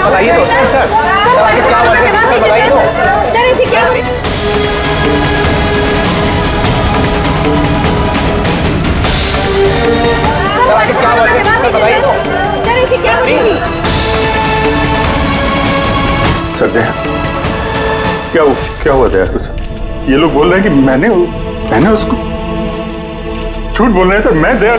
बताइए तो सर, क्या बताइए तो सर, ऐसी क्या सर क्या हुआ था यार? ये लोग बोल रहे हैं कि मैंने उसको झूठ बोल रहे हैं सर। मैं दया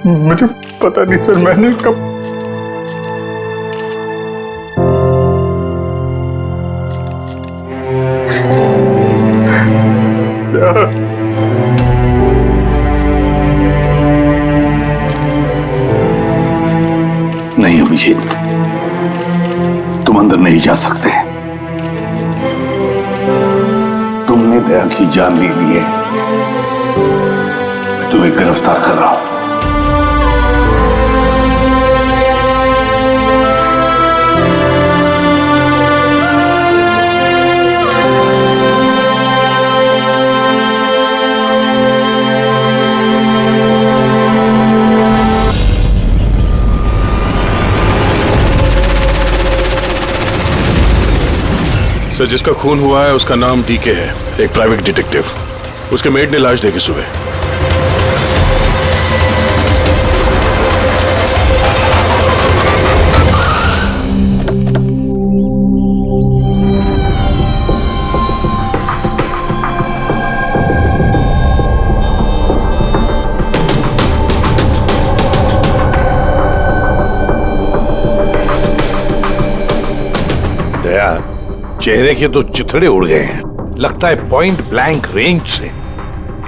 मुझे पता नहीं सर, मैंने कब नहीं अभिजीत, तुम अंदर नहीं जा सकते। तुमने दया की जान ले ली है, मैं तुम्हें गिरफ्तार कर रहा हूं। सर, जिसका खून हुआ है उसका नाम डीके है, एक प्राइवेट डिटेक्टिव। उसके मेड ने लाश देखी सुबह। दया, चेहरे के तो चिथड़े उड़ गए हैं। लगता है पॉइंट ब्लैंक रेंज से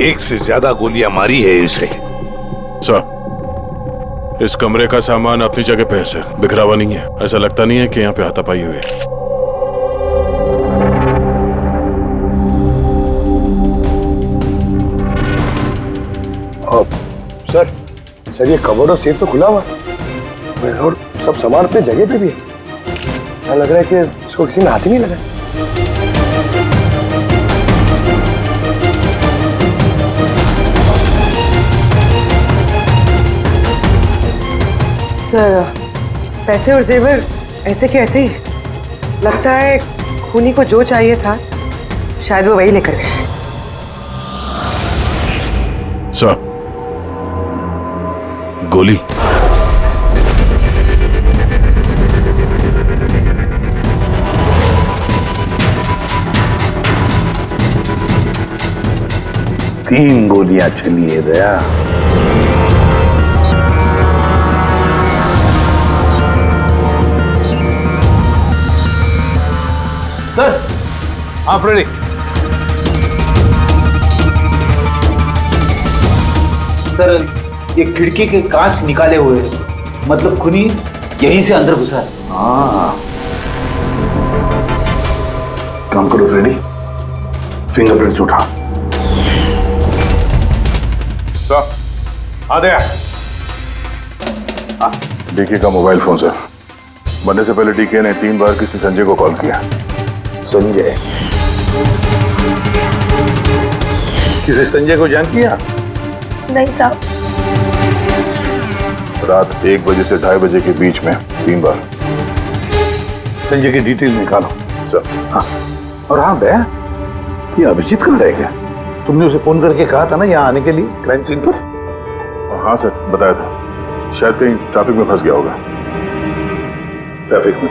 एक से ज्यादा गोलियां मारी है इसे। सर, इस कमरे का सामान अपनी जगह पे है सर, बिखरा हुआ नहीं है। ऐसा लगता नहीं है कि यहाँ पे हाथापाई हुई है। सर ये कबर्ड और सेफ तो खुला हुआ है और सब सामान अपनी जगह पे भी है। ऐसा लग रहा है कि इसको किसी ने हाथ ही नहीं लगाया। सर, पैसे और जेवर ऐसे के ऐसे ही। लगता है खूनी को जो चाहिए था शायद वो वही लेकर गए। सर, गोली। तीन गोलियां चली है दया। सर, आप रेडी? सर, ये खिड़की के कांच निकाले हुए, मतलब खूनी यहीं से अंदर घुसा है। हाँ, काम करो फ्रेडी, फिंगरप्रिंट्स उठा। डीके का मोबाइल फोन सर। बनने से पहले डीके ने 3 बार किसी संजय को कॉल किया। संजय? किसी संजय को जान किया? नहीं साहब। रात 1 बजे से 2:30 बजे के बीच में 3 बार। संजय की डिटेल निकालो। सर। हाँ, और हाँ दया, ये अभिजीत कहाँ रह गया? तुमने उसे फोन करके कहा था ना यहाँ आने के लिए क्राइम सीन पर? हाँ सर, बताया था। शायद कहीं ट्रैफिक में फंस गया होगा। ट्रैफिक में?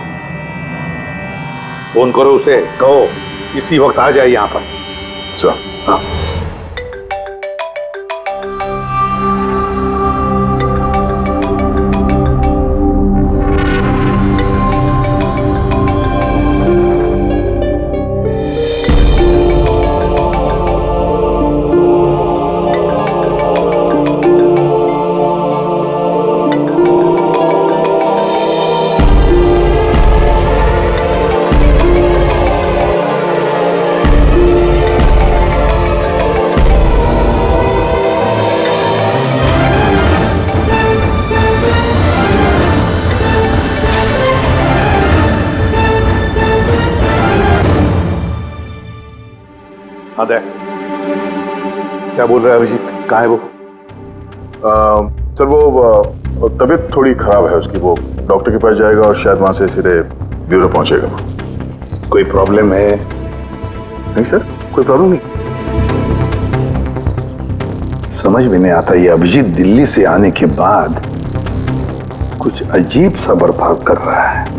फोन करो उसे, कहो इसी वक्त आ जाए यहाँ पर। सर। हाँ। अदय, क्या बोल रहा है अभिजीत? कहाँ है वो? सर वो तबीयत थोड़ी खराब है उसकी। वो डॉक्टर के पास जाएगा और शायद वहां से सीधे ब्यूरो पहुंचेगा। कोई प्रॉब्लम है? नहीं सर, कोई प्रॉब्लम नहीं। समझ में नहीं आता, ये अभिजीत दिल्ली से आने के बाद कुछ अजीब सा बर्ताव कर रहा है।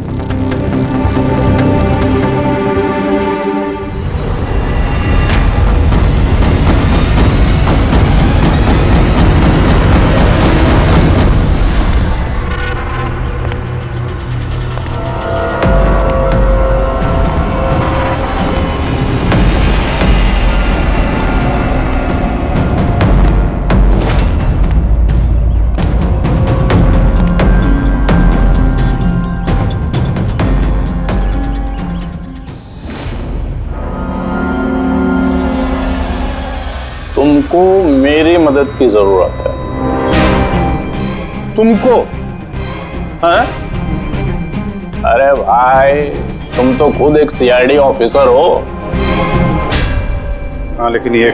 तुमको मेरी मदद की जरूरत है। तुमको? हैं? अरे भाई, तुम तो खुद एक सीआईडी ऑफिसर हो। हाँ, लेकिन ये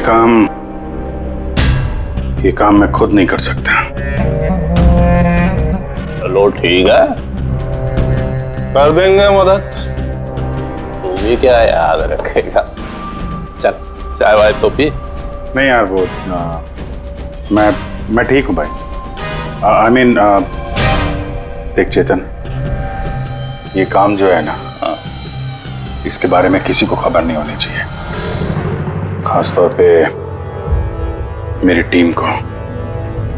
काम मैं खुद नहीं कर सकता। चलो ठीक है, कर देंगे मदद। तू भी क्या याद रखेगा? चल चाय वाय तो पी। नहीं यार, वो मैं ठीक हूँ भाई। आई मीन देख चेतन, ये काम जो है ना, इसके बारे में किसी को खबर नहीं होनी चाहिए, खासतौर पे मेरी टीम को।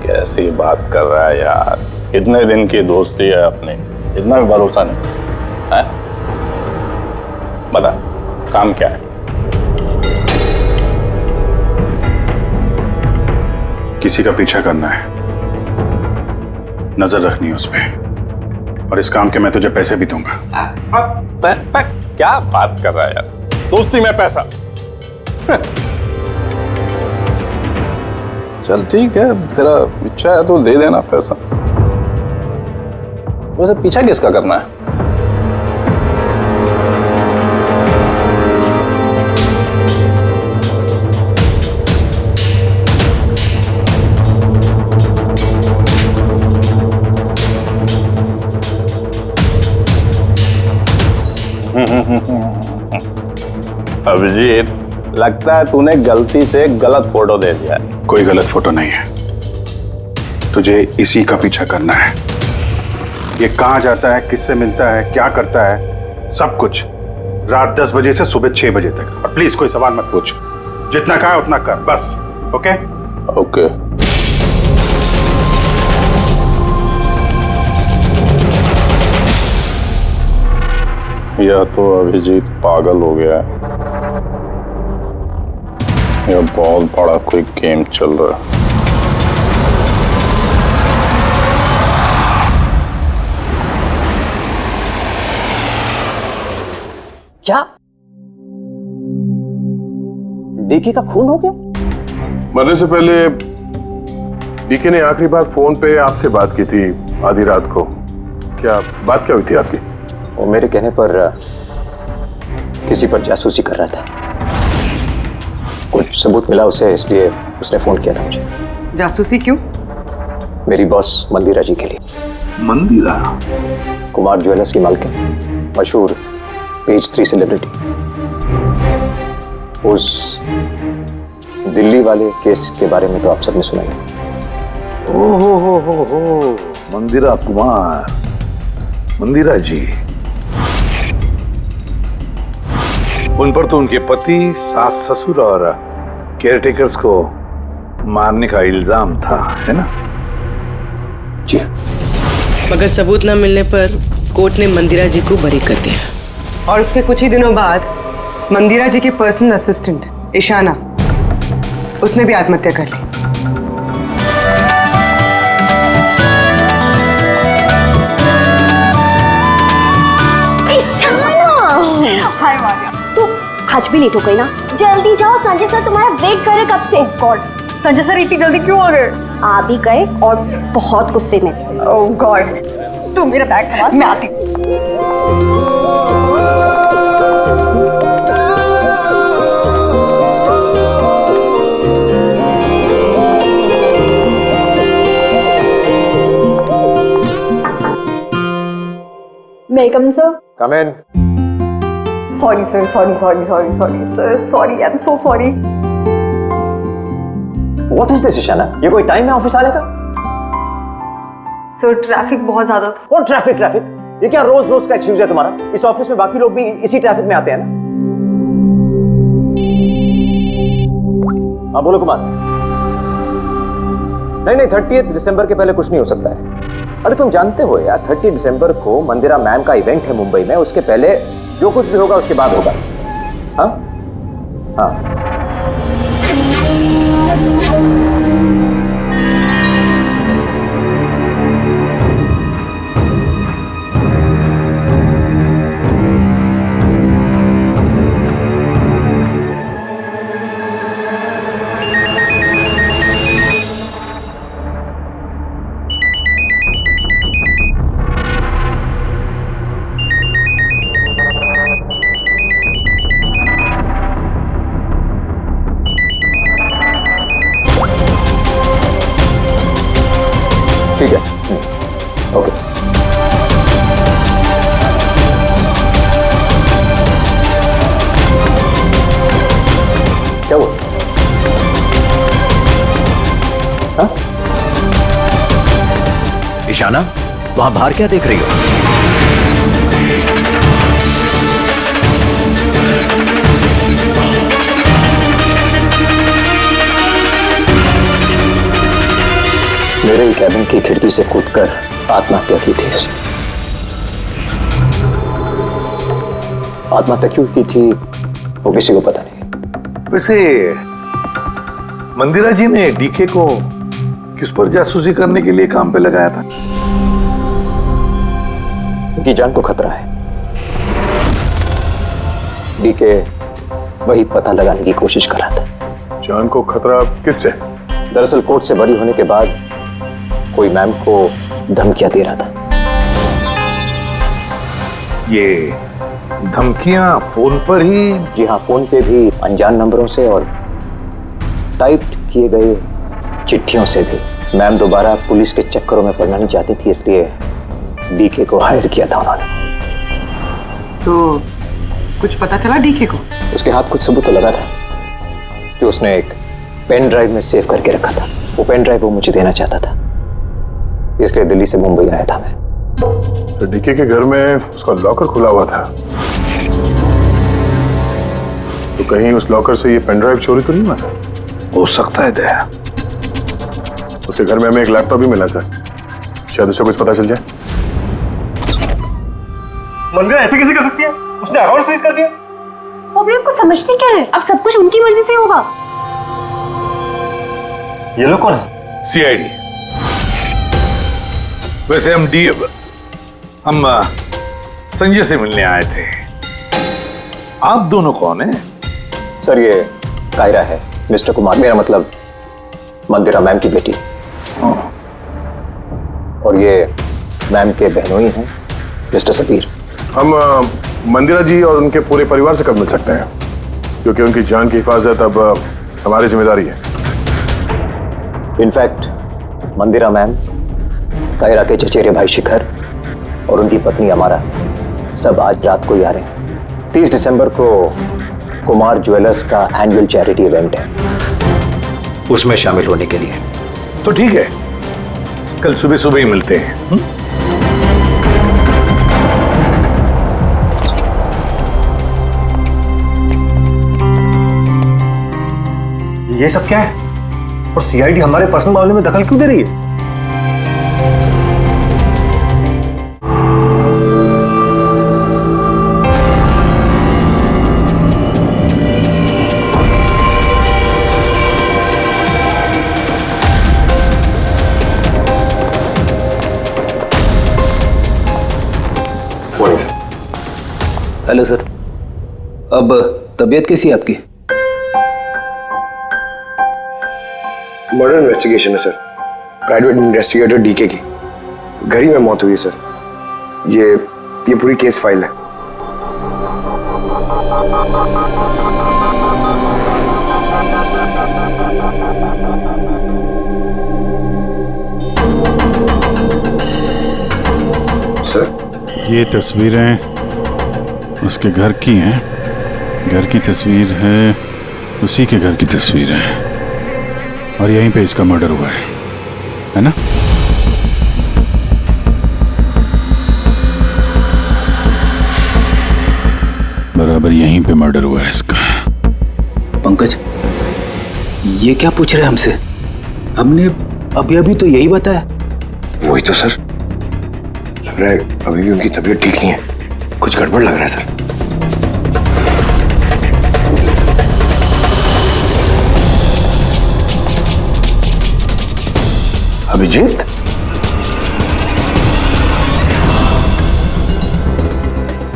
कैसी बात कर रहा है यार? इतने दिन की दोस्ती है अपनी, इतना भी भरोसा नहीं है? बता, काम क्या है? किसी का पीछा करना है, नजर रखनी है उस पर, और इस काम के मैं तुझे पैसे भी दूंगा। क्या बात कर रहा है यार? दोस्ती में पैसा? चल ठीक है, तेरा इच्छा है तो दे देना पैसा। वैसे पीछा किसका करना है? अभिजीत, लगता है तूने गलती से गलत फोटो दे दिया है। कोई गलत फोटो नहीं है, तुझे इसी का पीछा करना है। ये कहाँ जाता है, किससे मिलता है, क्या करता है, सब कुछ रात 10 बजे से सुबह 6 बजे तक। और प्लीज कोई सवाल मत पूछ, जितना कहा उतना कर बस। ओके? ओके। या तो अभिजीत पागल हो गया है, या बहुत बड़ा कोई गेम चल रहा है। क्या डीके का खून हो गया? मरने से पहले डीके ने आखिरी बार फोन पे आपसे बात की थी आधी रात को। क्या बात क्या हुई थी आपकी? वो मेरे कहने पर किसी पर जासूसी कर रहा था। कुछ सबूत मिला उसे, इसलिए उसने फोन किया था मुझे। जासूसी क्यों? मेरी बॉस मंदिरा जी के लिए। मंदिरा? कुमार ज्वेलर्स की मालकिन, मशहूर पेज 3 सेलिब्रिटी। उस दिल्ली वाले केस के बारे में तो आप सबने सुना ही। हो मंदिरा कुमार, मंदिरा जी। उन पर तो उनके पति, सास ससुर और केयरटेकर्स को मारने का इल्जाम था, है ना? जी। मगर सबूत न मिलने पर कोर्ट ने मंदिरा जी को बरी कर दिया। और उसके कुछ ही दिनों बाद मंदिरा जी की पर्सनल असिस्टेंट ईशाना, उसने भी आत्महत्या कर ली। हाय मारिया, तू आज भी लेट हो गई ना? जल्दी जाओ, संजय सर तुम्हारा वेट कर रहे कब से। गॉड, संजय सर इतनी जल्दी क्यों आ गए? आ भी गए और बहुत गुस्से में। ओह गॉड, तू मेरा बैग संभाल, मैं आती हूँ। May I come in, sir? Come in. Sorry, sir. Sorry. I'm so sorry. What is this, Ishana? ये कोई टाइम है ऑफिस आने का? सर ट्रैफिक बहुत ज्यादा था। कौन ट्रैफिक? ये क्या रोज रोज का एक्सक्यूज है तुम्हारा? इस ऑफिस में बाकी लोग भी इसी ट्रैफिक में आते हैं ना? हाँ बोलो कुमार। नहीं, 30 दिसंबर के पहले कुछ नहीं हो सकता है। अरे तुम जानते हो यार, 30 दिसंबर को मंदिरा मैम का इवेंट है मुंबई में। उसके पहले जो कुछ भी होगा उसके बाद होगा। हाँ हाँ। ठीक है, ओके। क्या हुआ? हाँ? ईशाना, वहां बाहर क्या देख रही हो? मेरे ही कैबिन की खिड़की से कूदकर आत्महत्या की थी उसने। आत्महत्या क्यों की थी वो किसी को पता नहीं। वैसे मंदिरा जी ने डीके को किस पर जासूसी करने के लिए काम पे लगाया था? उनकी जान को खतरा है। डीके वही पता लगाने की कोशिश कर रहा था। जान को खतरा किससे? दरअसल कोर्ट से बरी होने के बाद कोई मैम को धमकियां दे रहा था। ये धमकियां फोन पर ही? जी हाँ, फोन पे भी, अनजान नंबरों से और टाइप किए गए चिट्ठियों से भी। मैम दोबारा पुलिस के चक्करों में पड़ना नहीं चाहती थी, इसलिए डीके को हायर किया था उन्होंने। तो कुछ पता चला डीके को? उसके हाथ कुछ सबूत तो लगा था कि उसने एक पेन ड्राइव में सेव करके रखा था। वो पेन ड्राइव वो मुझे देना चाहता था, इसलिए दिल्ली से मुंबई आया था मैं। तो डीके के घर में उसका लॉकर खुला हुआ था, तो कहीं उस लॉकर से ये पेन ड्राइव चोरी तो नहीं हुआ था? हो सकता है दया। उसके घर में हमें एक लैपटॉप भी मिला सर, शायद उससे कुछ पता चल जाए। मंदिरा ऐसे कैसे कर सकती है? उसने अकाउंट फ्रीज कर दिया। वो भी आपको समझते क्या है? अब सब कुछ उनकी मर्जी से होगा। ये लोग कौन है? सीआईडी। वैसे हम संजय से मिलने आए थे। आप दोनों कौन हैं? सर ये कायरा है, मिस्टर कुमार, मेरा मतलब मंदिरा मैम की बेटी। और ये मैम के बहनोई हैं, मिस्टर सबीर। हम मंदिरा जी और उनके पूरे परिवार से कब मिल सकते हैं? क्योंकि उनकी जान की हिफाजत अब हमारी जिम्मेदारी है। इनफैक्ट मंदिरा मैम कायरा के चचेरे भाई शिखर और उनकी पत्नी अमारा सब आज रात को ही आ रहे हैं। 30 दिसंबर को कुमार ज्वेलर्स का एनुअल चैरिटी इवेंट है, उसमें शामिल होने के लिए। तो ठीक है, कल सुबह सुबह ही मिलते हैं। ये सब क्या है? और सीआईडी हमारे पर्सनल मामले में दखल क्यों दे रही है? हेलो सर, अब तबीयत कैसी है आपकी? मर्डर इन्वेस्टिगेशन है सर, प्राइवेट इन्वेस्टिगेटर डीके की घर ही में मौत हुई है सर। ये पूरी केस फाइल है। सर, ये तस्वीरें उसके घर की हैं। घर की तस्वीर है, उसी के घर की तस्वीर है, और यहीं पे इसका मर्डर हुआ है ना? बराबर यहीं पे मर्डर हुआ है इसका। पंकज, ये क्या पूछ रहे हैं हमसे? हमने अभी अभी तो यही बताया। वही तो सर, लग रहा है अभी भी उनकी तबीयत ठीक नहीं है, कुछ गड़बड़ लग रहा है sir. Abhijit,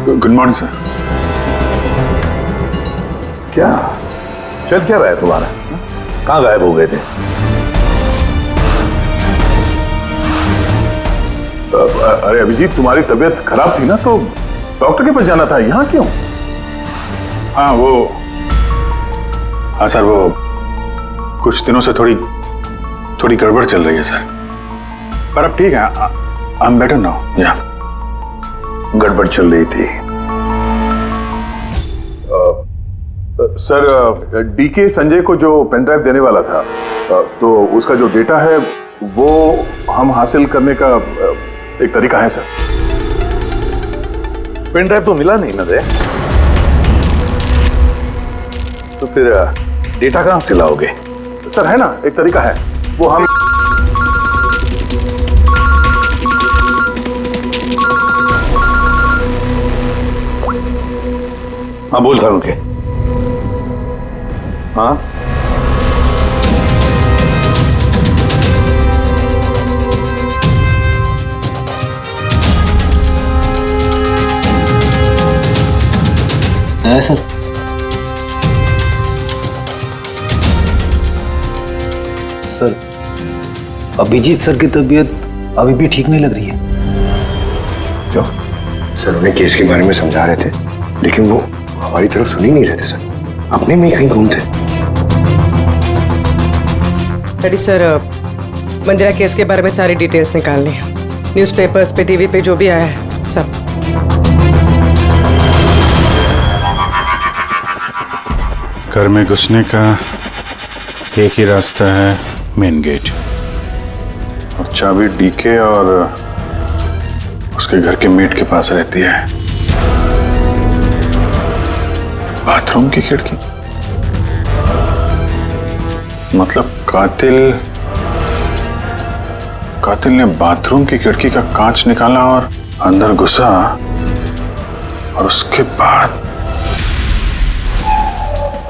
good morning sir. क्या चल क्या रहा है तुम्हारा? कहाँ गायब हो गए थे? अरे अभिजीत, तुम्हारी तबीयत खराब थी ना, तो डॉक्टर के पास जाना था, यहाँ क्यों? हाँ सर, वो कुछ दिनों से थोड़ी गड़बड़ चल रही है सर, पर अब ठीक है। I am better now. या गड़बड़ चल रही थी। सर, डीके संजय को जो पेन ड्राइव देने वाला था, तो उसका जो डेटा है वो हम हासिल करने का एक तरीका है सर। पेन ड्राइव तो मिला नहीं ना दे, तो फिर डेटा कहां से लाओगे? सर है ना, एक तरीका है, वो हम हाँ बोल था उनके। हाँ है सर। सर, अभिजीत सर की तबीयत अभी भी ठीक नहीं लग रही है। क्यों? सर उन्हें केस के बारे में समझा रहे थे, लेकिन वो हमारी तरफ सुन ही नहीं रहे थे सर, अपने में ही कहीं घूम थे। डैडी सर, मंदिरा केस के बारे में सारी डिटेल्स निकालनी है, न्यूज़पेपर्स पे, टीवी पे जो भी आया है सब। घर में घुसने का एक ही रास्ता है, मेन गेट, और चाबी डीके और उसके घर के मेट के पास रहती है। बाथरूम की खिड़की, मतलब कातिल ने बाथरूम की खिड़की का कांच निकाला और अंदर घुसा, और उसके बाद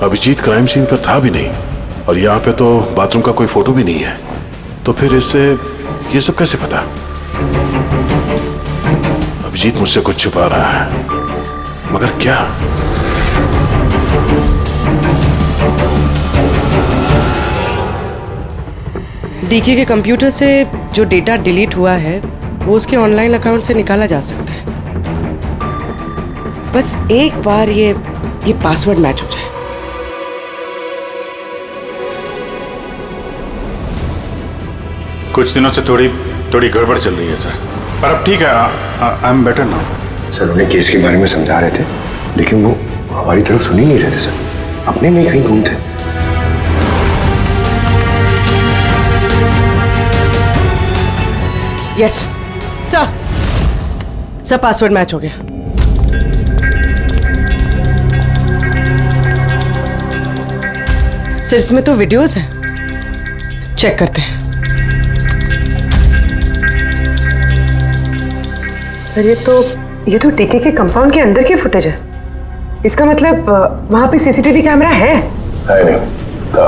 अभिजीत क्राइम सीन पर था भी नहीं, और यहाँ पे तो बाथरूम का कोई फोटो भी नहीं है, तो फिर इससे ये सब कैसे पता? अभिजीत मुझसे कुछ छुपा रहा है, मगर क्या? डीके के कंप्यूटर से जो डेटा डिलीट हुआ है वो उसके ऑनलाइन अकाउंट से निकाला जा सकता है, बस एक बार ये पासवर्ड मैच हो जाए। कुछ दिनों से थोड़ी गड़बड़ चल रही है सर, पर अब ठीक है, I am better now. Sir उन्हें केस के बारे में समझा रहे थे, लेकिन वो हमारी तरफ सुन ही नहीं रहे थे सर, अपने में कहीं गुम थे। यस सर, पासवर्ड मैच हो गया। सर इसमें तो वीडियोस हैं, चेक करते हैं। सर ये तो डीके के कंपाउंड के अंदर की फुटेज है। इसका मतलब वहां पे सीसीटीवी कैमरा है? नहीं था,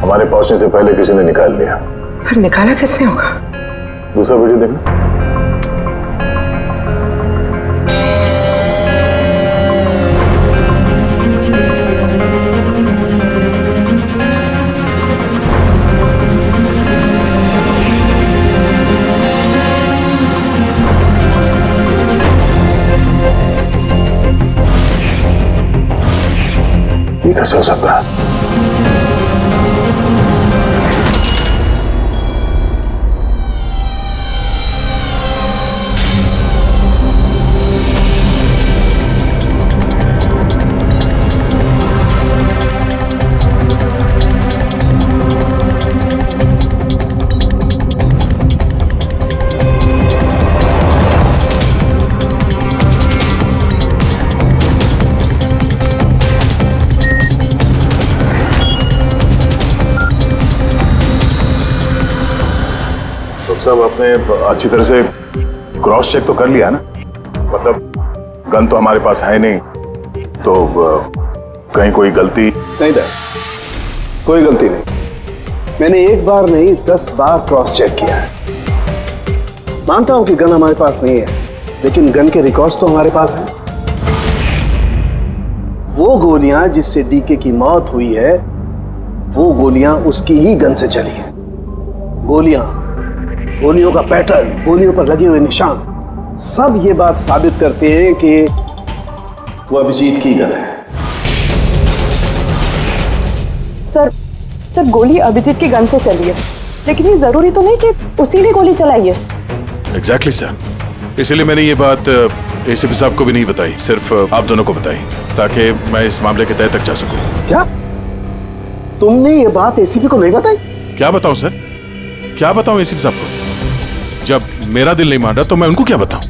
हमारे पहुंचने से पहले किसी ने निकाल लिया। पर निकाला किसने होगा? दूसरा वीडियो देखना। ये कैसे हो सकता है? सब आपने अच्छी तरह से क्रॉस चेक तो कर लिया ना? मतलब गन तो हमारे पास है नहीं, तो कहीं कोई गलती? नहीं था, कोई गलती नहीं। मैंने एक बार नहीं 10 बार क्रॉस चेक किया है। मानता हूं कि गन हमारे पास नहीं है, लेकिन गन के रिकॉर्ड्स तो हमारे पास हैं। वो गोलियां जिससे डीके की मौत हुई है, वो गोलियां उसकी ही गन से चली है। गोलियों का पैटर्न, गोलियों पर लगे हुए निशान, सब ये बात साबित करते हैं कि वो अभिजीत की गन है। सर गोली अभिजीत की गन से चली है, लेकिन ये जरूरी तो नहीं कि उसी ने गोली चलाई है। एग्जैक्टली सर, इसलिए मैंने ये बात एसीपी साहब को भी नहीं बताई, सिर्फ आप दोनों को बताई, ताकि मैं इस मामले के तह तक जा सकूं। क्या तुमने ये बात एसीपी को नहीं बताई? क्या बताऊं सर, क्या बताऊं एसीपी साहब को? जब मेरा दिल नहीं मान रहा तो मैं उनको क्या बताऊं?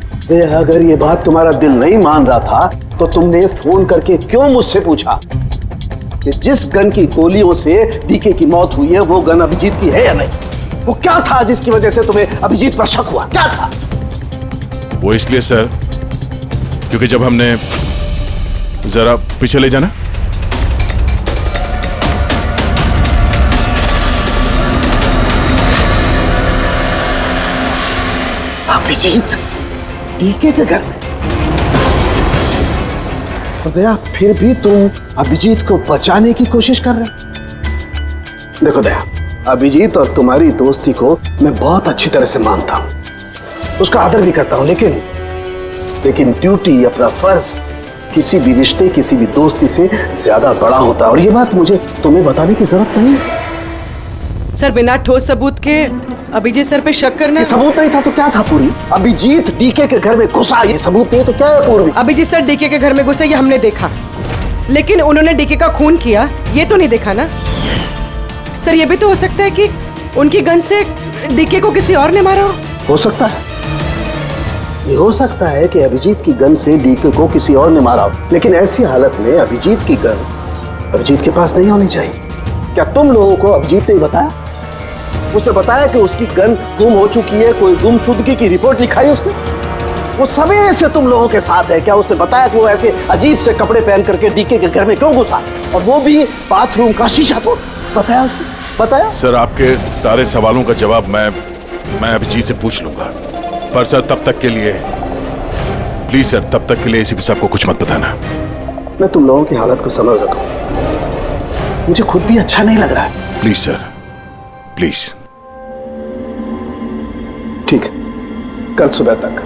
अगर ये बात तुम्हारा दिल नहीं मान रहा था तो तुमने फोन करके क्यों मुझसे पूछा कि जिस गन की गोलियों से डीके की मौत हुई है वो गन अभिजीत की है या नहीं? वो क्या था जिसकी वजह से तुम्हें अभिजीत पर शक हुआ? क्या था वो? इसलिए सर क्योंकि जब हमने, जरा पीछे ले जाना। अभिजीत डीके के घर में? दया, फिर भी तुम अभिजीत को बचाने की कोशिश कर रहे हो। देखो दया, अभिजीत और तुम्हारी दोस्ती को मैं बहुत अच्छी तरह से मानता हूं, उसका आदर भी करता हूं, लेकिन ड्यूटी, अपना फर्ज किसी भी रिश्ते, किसी भी दोस्ती से ज्यादा बड़ा होता है, और ये बात मुझे तुम्हें बताने की जरूरत नहीं है। सर बिना ठोस सबूत के अभिजीत सर पे शक करना? सबूत नहीं था तो क्या था पूरी? अभिजीत डीके के घर में घुसा, ये सबूत नहीं तो क्या है पूर्वी? अभिजीत सर डीके के घर में घुसे ये हमने देखा, लेकिन उन्होंने डीके का खून किया ये तो नहीं देखा ना। सर ये भी तो हो सकता है कि उनकी गन से डीके को किसी और ने मारा हो सकता है, ये हो सकता है कि अभिजीत की गन से डीके को किसी और ने मारा हो, लेकिन ऐसी हालत में अभिजीत की गन अभिजीत के पास नहीं होनी चाहिए। क्या तुम लोगों को अभिजीत ने बताया? उसने बताया कि उसकी गन गुम हो चुकी है, कोई गुमशुदगी की रिपोर्ट लिखाई उसने? वो सवेरे से तुम लोगों के साथ है, क्या उसने बताया कि वो ऐसे अजीब से कपड़े पहन करके डीके के घर में क्यों घुसा, और वो भी बाथरूम का शीशा तोड़? बताया उसने? बताया? सर आपके सारे सवालों का जवाब मैं अभिजीत से पूछ लूंगा, पर सर तब तक के लिए प्लीज सर, तब तक के लिए एसीपी साहब को कुछ मत बताना। मैं तुम लोगों की हालत को समझ रहा हूं, मुझे खुद भी अच्छा नहीं लग रहा है। Please sir, please. ठीक है, कल सुबह तक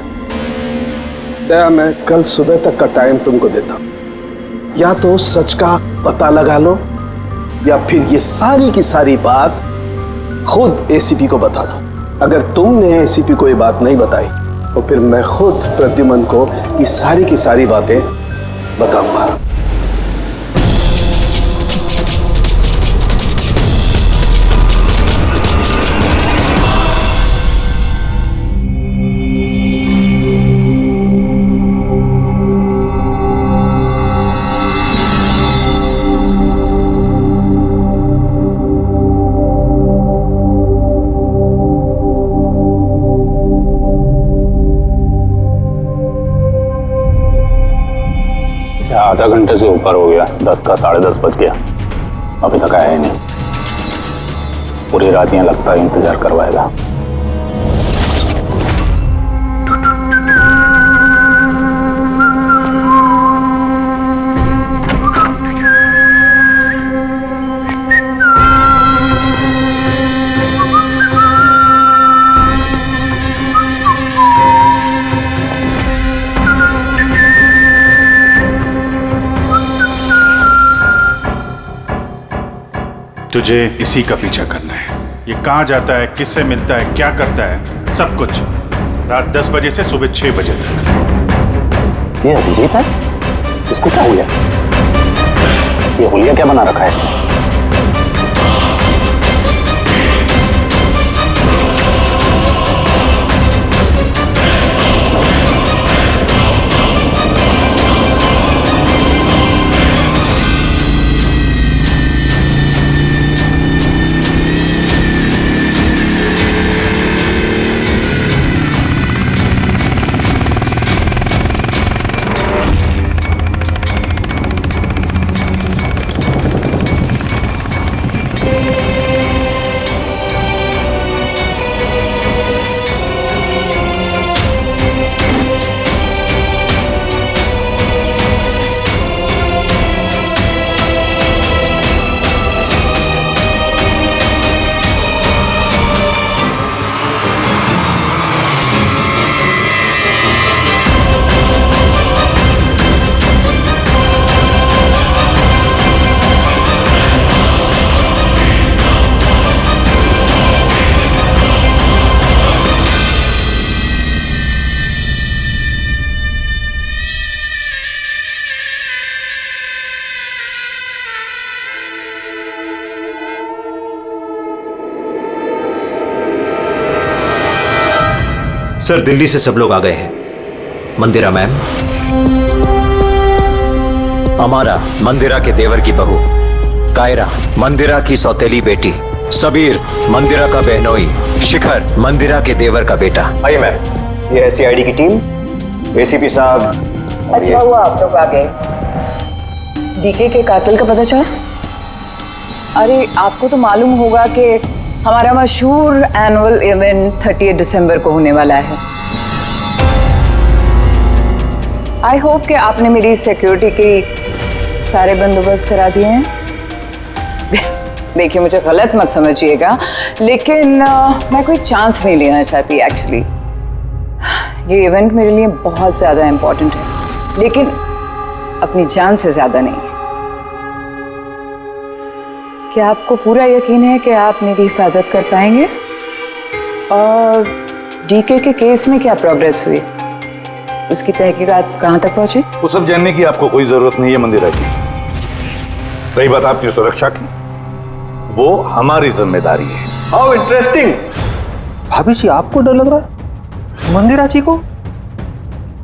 दया, मैं कल सुबह तक का टाइम तुमको देता हूं। या तो सच का पता लगा लो, या फिर ये सारी की सारी बात खुद एसीपी को बता दो। अगर तुमने एसीपी को ये बात नहीं बताई तो फिर मैं खुद प्रद्युमन को ये सारी की सारी बातें बताऊंगा। आधा घंटे से ऊपर हो गया, 10 का 10:30 बज गया, अभी तक आया ही नहीं। पूरी रात यहाँ लगता है इंतजार करवाएगा। तुझे इसी का पीछा करना है। ये कहाँ जाता है, किससे मिलता है, क्या करता है, सब कुछ रात 10 बजे से सुबह 6 बजे तक। ये अभिजीत है? इसको क्या हो गया? ये हुलिया क्या बना रखा है इसने? सर, दिल्ली से सब लोग आ गए हैं। मंदिरा मैम, अमारा मंदिरा के देवर की बहू, कायरा मंदिरा की सौतेली बेटी, सबीर मंदिरा का बहनोई, शिखर मंदिरा के देवर का बेटा। आइए मैम, ये है सीआईडी की टीम। एसीपी साहब। अच्छा हुआ आप लोग आ गए। डीके के कातिल का पता चला? अरे आपको तो मालूम होगा कि हमारा मशहूर एनुअल इवेंट 30 दिसंबर को होने वाला है। आई होप कि आपने मेरी सिक्योरिटी के सारे बंदोबस्त करा दिए हैं। देखिए, मुझे गलत मत समझिएगा, लेकिन मैं कोई चांस नहीं लेना चाहती एक्चुअली। ये इवेंट मेरे लिए बहुत ज़्यादा इम्पोर्टेंट है, लेकिन अपनी जान से ज़्यादा नहीं है। क्या आपको पूरा यकीन है कि आप मेरी हिफाजत कर पाएंगे? और डीके के केस में क्या प्रोग्रेस हुई? उसकी तहकीकात कहाँ तक पहुंची? वो सब जानने की आपको कोई जरूरत नहीं है मंदिरा जी। रही बात आपकी सुरक्षा की, वो हमारी जिम्मेदारी है। How interesting. भाभी जी, आपको डर लग रहा है मंदिरा जी को?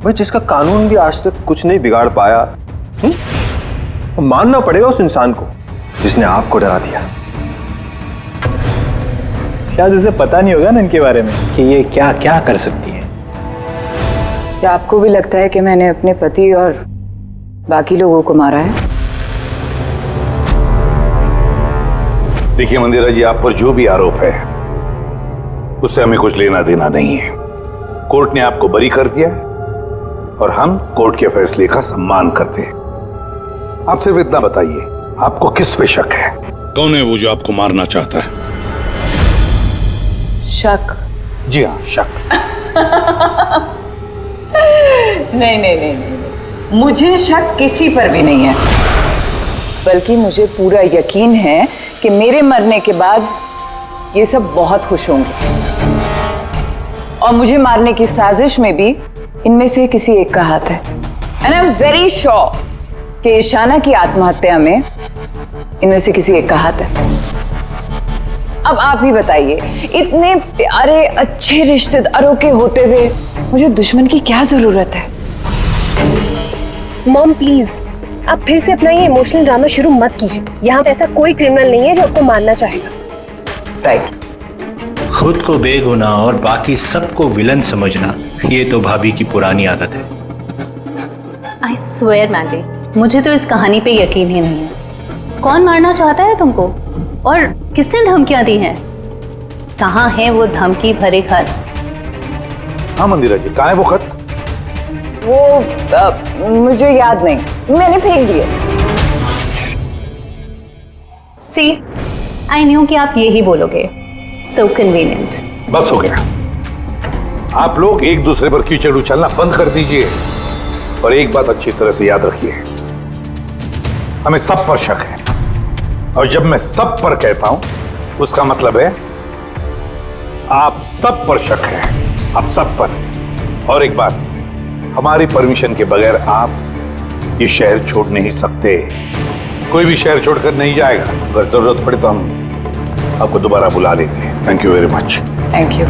भाई, जिसका कानून भी आज तक कुछ नहीं बिगाड़ पाया, मानना पड़ेगा उस इंसान को जिसने आपको डरा दिया। शायद उसे पता नहीं होगा ना इनके बारे में कि ये क्या क्या कर सकती है। क्या आपको भी लगता है कि मैंने अपने पति और बाकी लोगों को मारा है? देखिए मंदिरा जी, आप पर जो भी आरोप है उससे हमें कुछ लेना देना नहीं है। कोर्ट ने आपको बरी कर दिया है और हम कोर्ट के फैसले का सम्मान करते हैं। आप सिर्फ इतना बताइए, आपको किस पे शक है? कौन है वो जो आपको मारना चाहता है? शक? जी हाँ, शक। नहीं नहीं नहीं नहीं, मुझे शक किसी पर भी नहीं है, बल्कि मुझे पूरा यकीन है कि मेरे मरने के बाद ये सब बहुत खुश होंगे। और मुझे मारने की साजिश में भी इनमें से किसी एक का हाथ है। And I am very sure कि ईशाना की आत्महत्या में इनमें से किसी एक का हाथ है। अब आप ही बताइए, इतने प्यारे अच्छे रिश्तेदारों के होते हुए मुझे दुश्मन की क्या जरूरत है? मॉम प्लीज, आप फिर से अपना ये इमोशनल ड्रामा शुरू मत कीजिए। यहाँ पे ऐसा कोई क्रिमिनल नहीं है जो आपको मारना चाहेगा। राइट। खुद को बेगुनाह और बाकी सबको विलन समझना, ये तो भाभी की पुरानी आदत है। आई स्वेयर मैंडी, मुझे तो इस कहानी पे यकीन ही नहीं है। कौन मारना चाहता है तुमको और किसने धमकियां दी हैं? कहाँ है वो धमकी भरे खत? हाँ मंदिरा जी, कहाँ है वो खत? वो मुझे याद नहीं, मैंने फेंक दिए। सी, आई न्यू कि आप यही बोलोगे। सो कन्वीनियंट। बस हो गया। आप लोग एक दूसरे पर कीचड़ उछलना बंद कर दीजिए और एक बात अच्छी तरह से याद रखिए, हमें सब पर शक है। और जब मैं सब पर कहता हूं उसका मतलब है आप सब पर शक है, आप सब पर। और एक बात, हमारी परमिशन के बगैर आप ये शहर छोड़ नहीं सकते। कोई भी शहर छोड़कर नहीं जाएगा। अगर जरूरत पड़े तो हम आपको दोबारा बुला लेंगे। Thank you very much. Thank you.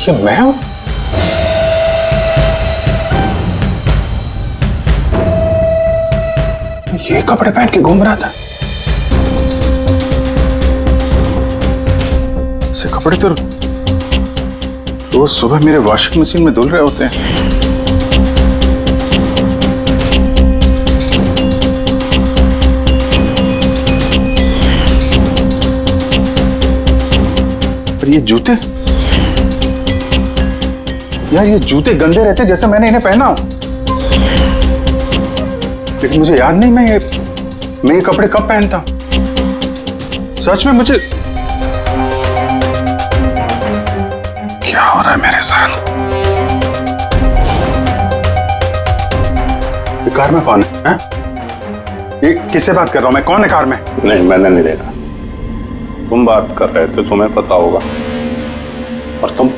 ये मैं हूं? ये कपड़े पहन के घूम रहा था। ऐसे कपड़े तो रोज सुबह मेरे वॉशिंग मशीन में धुल रहे होते हैं। पर ये जूते, यार ये जूते गंदे रहते जैसे मैंने इन्हें पहना हो। लेकिन मुझे याद नहीं मैं ये कपड़े कब पहनता हूं। सच में मुझे क्या हो रहा है मेरे साथ? ये कार में कौन है? ये किससे बात कर रहा हूं मैं? कौन है कार में? नहीं, मैंने नहीं देखा। तुम बात कर रहे थे, तुम्हें पता होगा। और तुम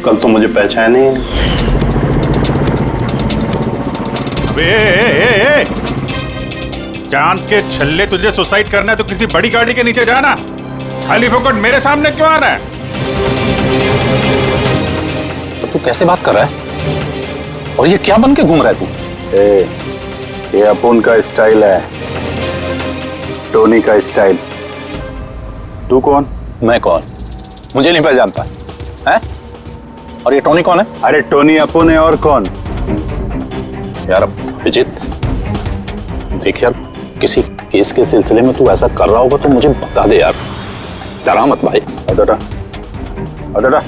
कल तो मुझे पहचाने ही नहीं। चांद के छल्ले, तुझे सुसाइड करना है तो किसी बड़ी गाड़ी के नीचे जाना। खाली फोकट मेरे सामने क्यों आ रहा है? तो तू कैसे बात कर रहा है? और ये क्या बन के घूम रहा है तू? ये अपुन का स्टाइल है, टोनी का स्टाइल। तू कौन? मैं कौन? मुझे नहीं पहचानता है? और ये टोनी कौन है? अरे टोनी अपुन है, और कौन? यार अभिजीत, देख यार, किसी केस के सिलसिले में तू ऐसा कर रहा होगा तो मुझे बता दे यार। डरा मत भाई। अदरा अदरा,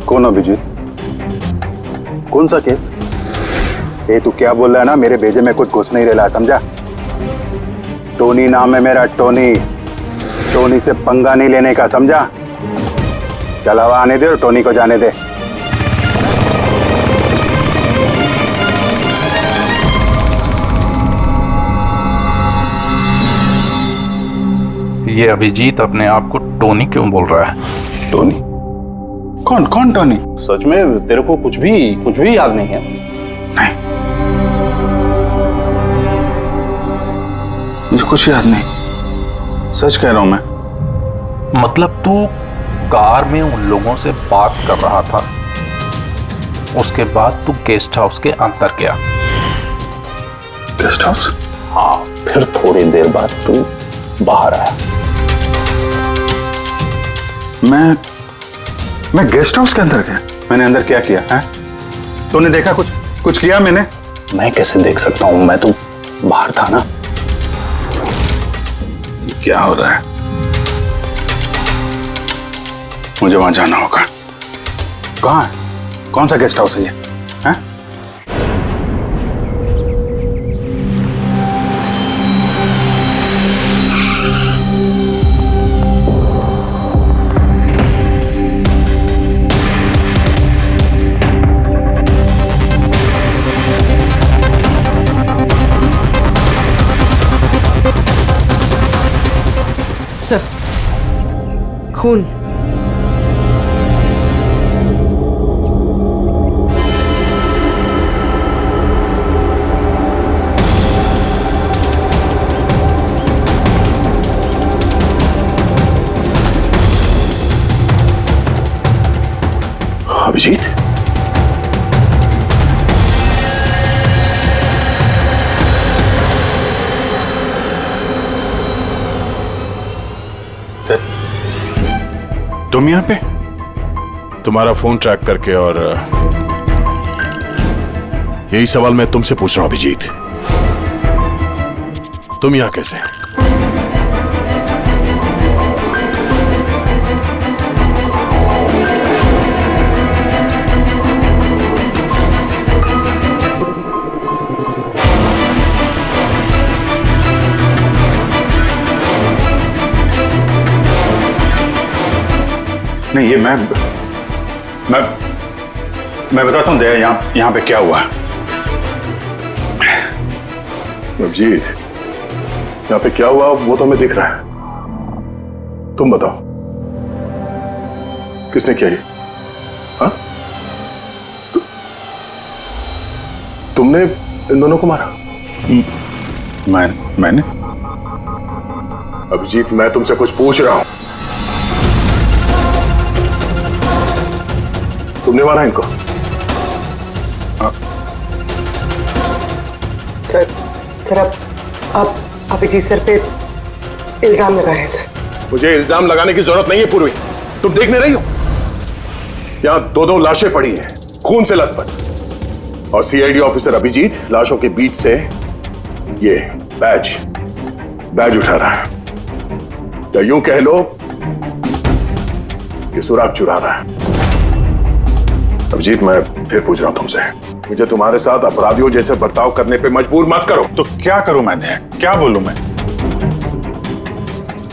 कौन अभिजीत? कौन सा केस? ये तू क्या बोल रहा है ना, मेरे भेजे में कुछ घुस नहीं रहा, समझा? टोनी नाम है मेरा, टोनी। टोनी से पंगा नहीं लेने का, समझा? चल हवा आने दे और टोनी को जाने दे। ये अभिजीत अपने आप को टोनी क्यों बोल रहा है? टोनी? कौन कौन टोनी? सच में तेरे को कुछ भी याद नहीं है? नहीं, मुझे कुछ याद नहीं, सच कह रहा हूं मैं। मतलब तू कार में उन लोगों से बात कर रहा था, उसके बाद तू गेस्ट हाउस के अंदर गया। Guest house? हाँ, फिर थोड़ी देर बाद तू बाहर आया। मैं गेस्ट हाउस के अंदर गया? मैंने अंदर क्या किया है? तूने देखा कुछ किया मैंने? मैं कैसे देख सकता हूं, मैं तो बाहर था ना। क्या हो रहा है? मुझे वहां जाना होगा। कहाँ है? कौन सा गेस्ट हाउस है ये? हैं? सर, खून। अभिजीत, तुम यहां पे? तुम्हारा फोन ट्रैक करके और यही सवाल मैं तुमसे पूछ रहा हूं अभिजीत, तुम यहां कैसे? नहीं, ये मैं बताता हूँ दया, यहाँ पे क्या हुआ। अभिजीत, यहाँ पे क्या हुआ वो तो हमें दिख रहा है। तुम बताओ, किसने किया ये? हाँ? तुमने इन दोनों को मारा? मैंने? अभिजीत, मैं तुमसे कुछ पूछ रहा हूं। तुमने मारा इनको? सर आप अभिजीत सर पे इल्जाम लगाए हैं सर। मुझे इल्जाम लगाने की जरूरत नहीं है पूर्वी, तुम देख नहीं रही हो यहां दो लाशें पड़ी हैं, खून से लथपथ, और सीआईडी ऑफिसर अभिजीत लाशों के बीच से ये बैज उठा रहा है, या यूं कह लो कि सुराग चुरा रहा है। अभिजीत, मैं फिर पूछ रहा हूं तुमसे, मुझे तुम्हारे साथ अपराधियों जैसे बर्ताव करने पे मजबूर मत करो। तो क्या करूं मैं? क्या बोलूं मैं?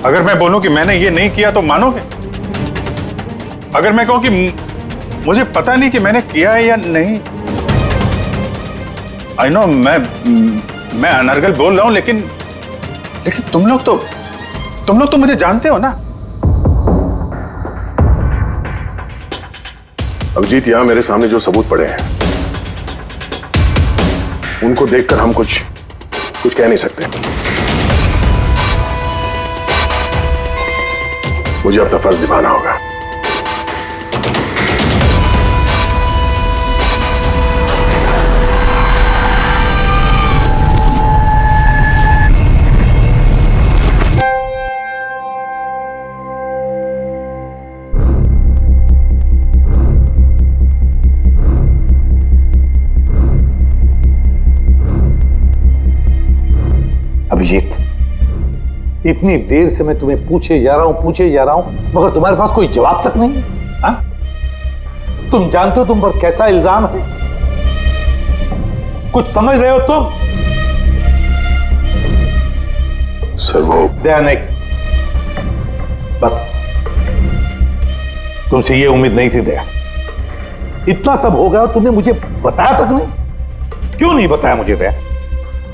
अगर मैं बोलूं कि मैंने ये नहीं किया तो मानोगे? अगर मैं कहूं कि मुझे पता नहीं कि मैंने किया है या नहीं? आई नो मैं अनर्गल बोल रहा हूं, लेकिन तुम लोग तो मुझे जानते हो ना। अभिजीत, यहां मेरे सामने जो सबूत पड़े हैं उनको देखकर हम कुछ कह नहीं सकते। मुझे अपना फर्ज निभाना होगा। अभिजीत, इतनी देर से मैं तुम्हें पूछे जा रहा हूं, मगर तुम्हारे पास कोई जवाब तक नहीं है। हाँ? तुम जानते हो तुम पर कैसा इल्जाम है? कुछ समझ रहे हो तुम? सर वो दया नहीं, बस तुमसे ये उम्मीद नहीं थी दया। इतना सब हो गया और तुमने मुझे बताया तक नहीं। क्यों नहीं बताया मुझे दया?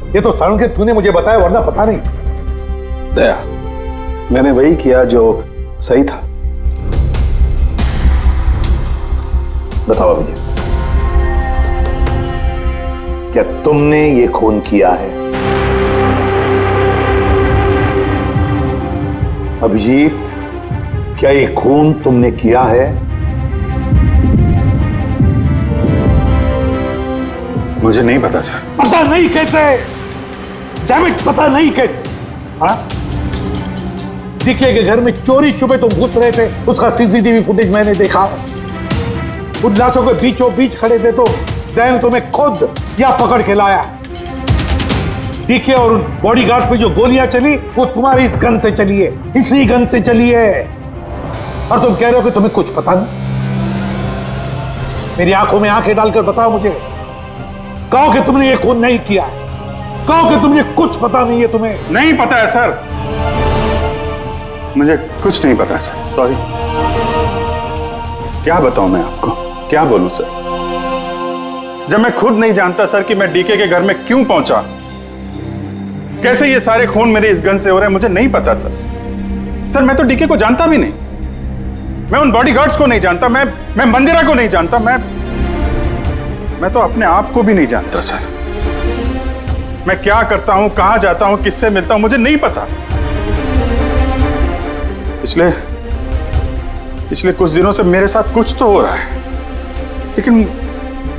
ये तो सड़न के तूने मुझे बताया, वरना पता नहीं। दया, मैंने वही किया जो सही था। बताओ अभिजीत, क्या तुमने ये खून किया है? अभिजीत, क्या ये खून तुमने किया है? मुझे नहीं पता सर। पता नहीं कैसे? डैमिट, पता नहीं कैसे? हाँ? डीके के घर में चोरी छुपे तुम घुस रहे थे, उसका सीसीटीवी फुटेज मैंने देखा। उन लाशों के बीचों बीच खड़े थे तो दैन तुम्हें खुद या पकड़ के लाया। डीके और उन बॉडीगार्ड पे जो गोलियां चली वो तुम्हारी इस गन से चली है, इसी गन से चली है। और तुम कह रहे हो कि तुम्हें कुछ पता नहीं। मेरी आंखों में आंखें डालकर बताओ मुझे, कहो कि तुमने ये खून नहीं किया, कहो कि तुमने कुछ पता नहीं है। तुम्हें नहीं पता है सर, मुझे कुछ नहीं पता सर, सॉरी। क्या बताऊं मैं आपको, क्या बोलूं सर, जब मैं खुद नहीं जानता सर कि मैं डीके के घर में क्यों पहुंचा, कैसे ये सारे खून मेरे इस गन से हो रहे हैं, मुझे नहीं पता सर। सर मैं तो डीके को जानता भी नहीं, मैं उन बॉडीगार्ड्स को नहीं जानता, मैं मंदिरा को नहीं जानता, मैं तो अपने आप को भी नहीं जानता सर। मैं क्या करता हूं, कहां जाता हूं, किससे मिलता हूं, मुझे नहीं पता। पिछले कुछ दिनों से मेरे साथ कुछ तो हो रहा है, लेकिन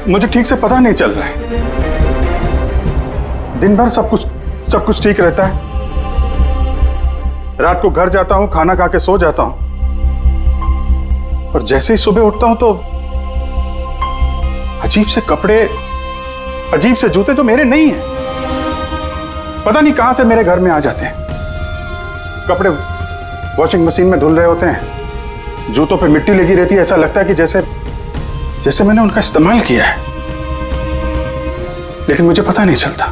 मुझे ठीक से पता नहीं चल रहा है। दिन भर सब कुछ ठीक रहता है, रात को घर जाता हूं, खाना खा के सो जाता हूं, और जैसे ही सुबह उठता हूं तो अजीब से कपड़े, अजीब से जूते जो मेरे नहीं हैं, पता नहीं कहां से मेरे घर में आ जाते हैं। कपड़े वॉशिंग मशीन में धुल रहे होते हैं, जूतों पे मिट्टी लगी रहती है, ऐसा लगता है कि जैसे मैंने उनका इस्तेमाल किया है, लेकिन मुझे पता नहीं चलता।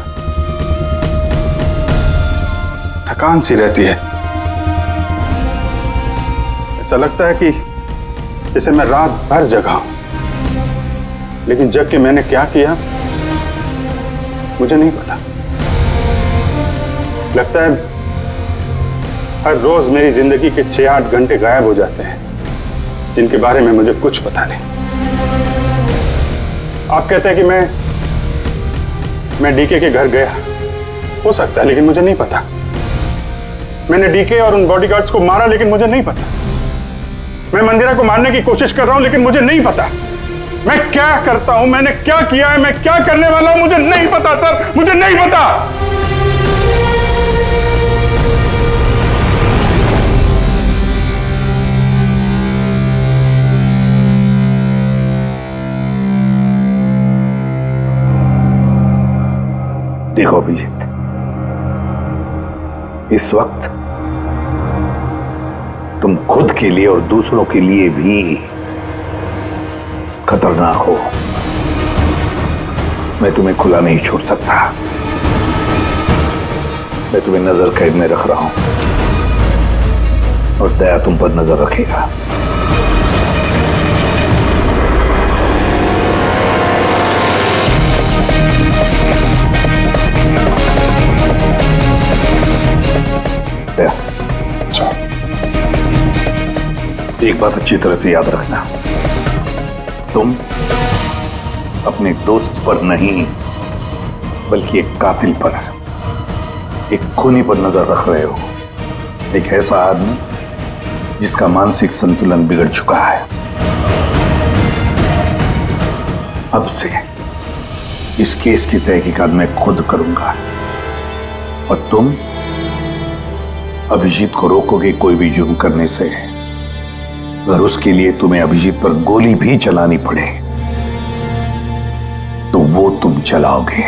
थकान सी रहती है, ऐसा लगता है कि जैसे मैं रात भर जगा हूं, लेकिन जग के मैंने क्या किया मुझे नहीं पता। लगता है हर रोज मेरी जिंदगी के 6-8 घंटे गायब हो जाते हैं, जिनके बारे में मुझे कुछ पता नहीं। आप कहते हैं कि मैं डीके के घर गया, हो सकता है, लेकिन मुझे नहीं पता। मैंने डीके और उन बॉडीगार्ड्स को मारा, लेकिन मुझे नहीं पता। मैं मंदिरा को मारने की कोशिश कर रहा हूं, लेकिन मुझे नहीं पता। मैं क्या करता हूं, मैंने क्या किया है, मैं क्या करने वाला हूं, मुझे नहीं पता सर, मुझे नहीं पता। देखो अभिजीत, इस वक्त तुम खुद के लिए और दूसरों के लिए भी खतरनाक हो। मैं तुम्हें खुला नहीं छोड़ सकता, मैं तुम्हें नजर कैद में रख रहा हूं, और दया तुम पर नजर रखेगा। दया, एक बात अच्छी तरह से याद रखना, तुम अपने दोस्त पर नहीं, बल्कि एक कातिल पर, एक खूनी पर नजर रख रहे हो। एक ऐसा आदमी जिसका मानसिक संतुलन बिगड़ चुका है। अब से इस केस की तहकीकात मैं खुद करूंगा, और तुम अभिजीत को रोकोगे कोई भी जुर्म करने से। अगर उसके लिए तुम्हें अभिजीत पर गोली भी चलानी पड़े तो वो तुम चलाओगे।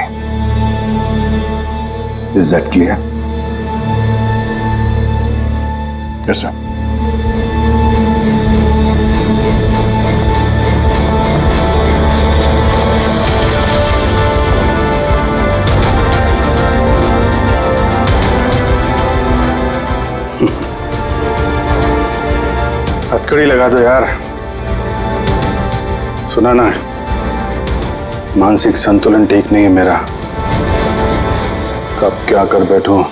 Is that clear? Yes sir. हथकड़ी लगा दो यार। सुना ना, मानसिक संतुलन ठीक नहीं है मेरा। कब क्या कर बैठूं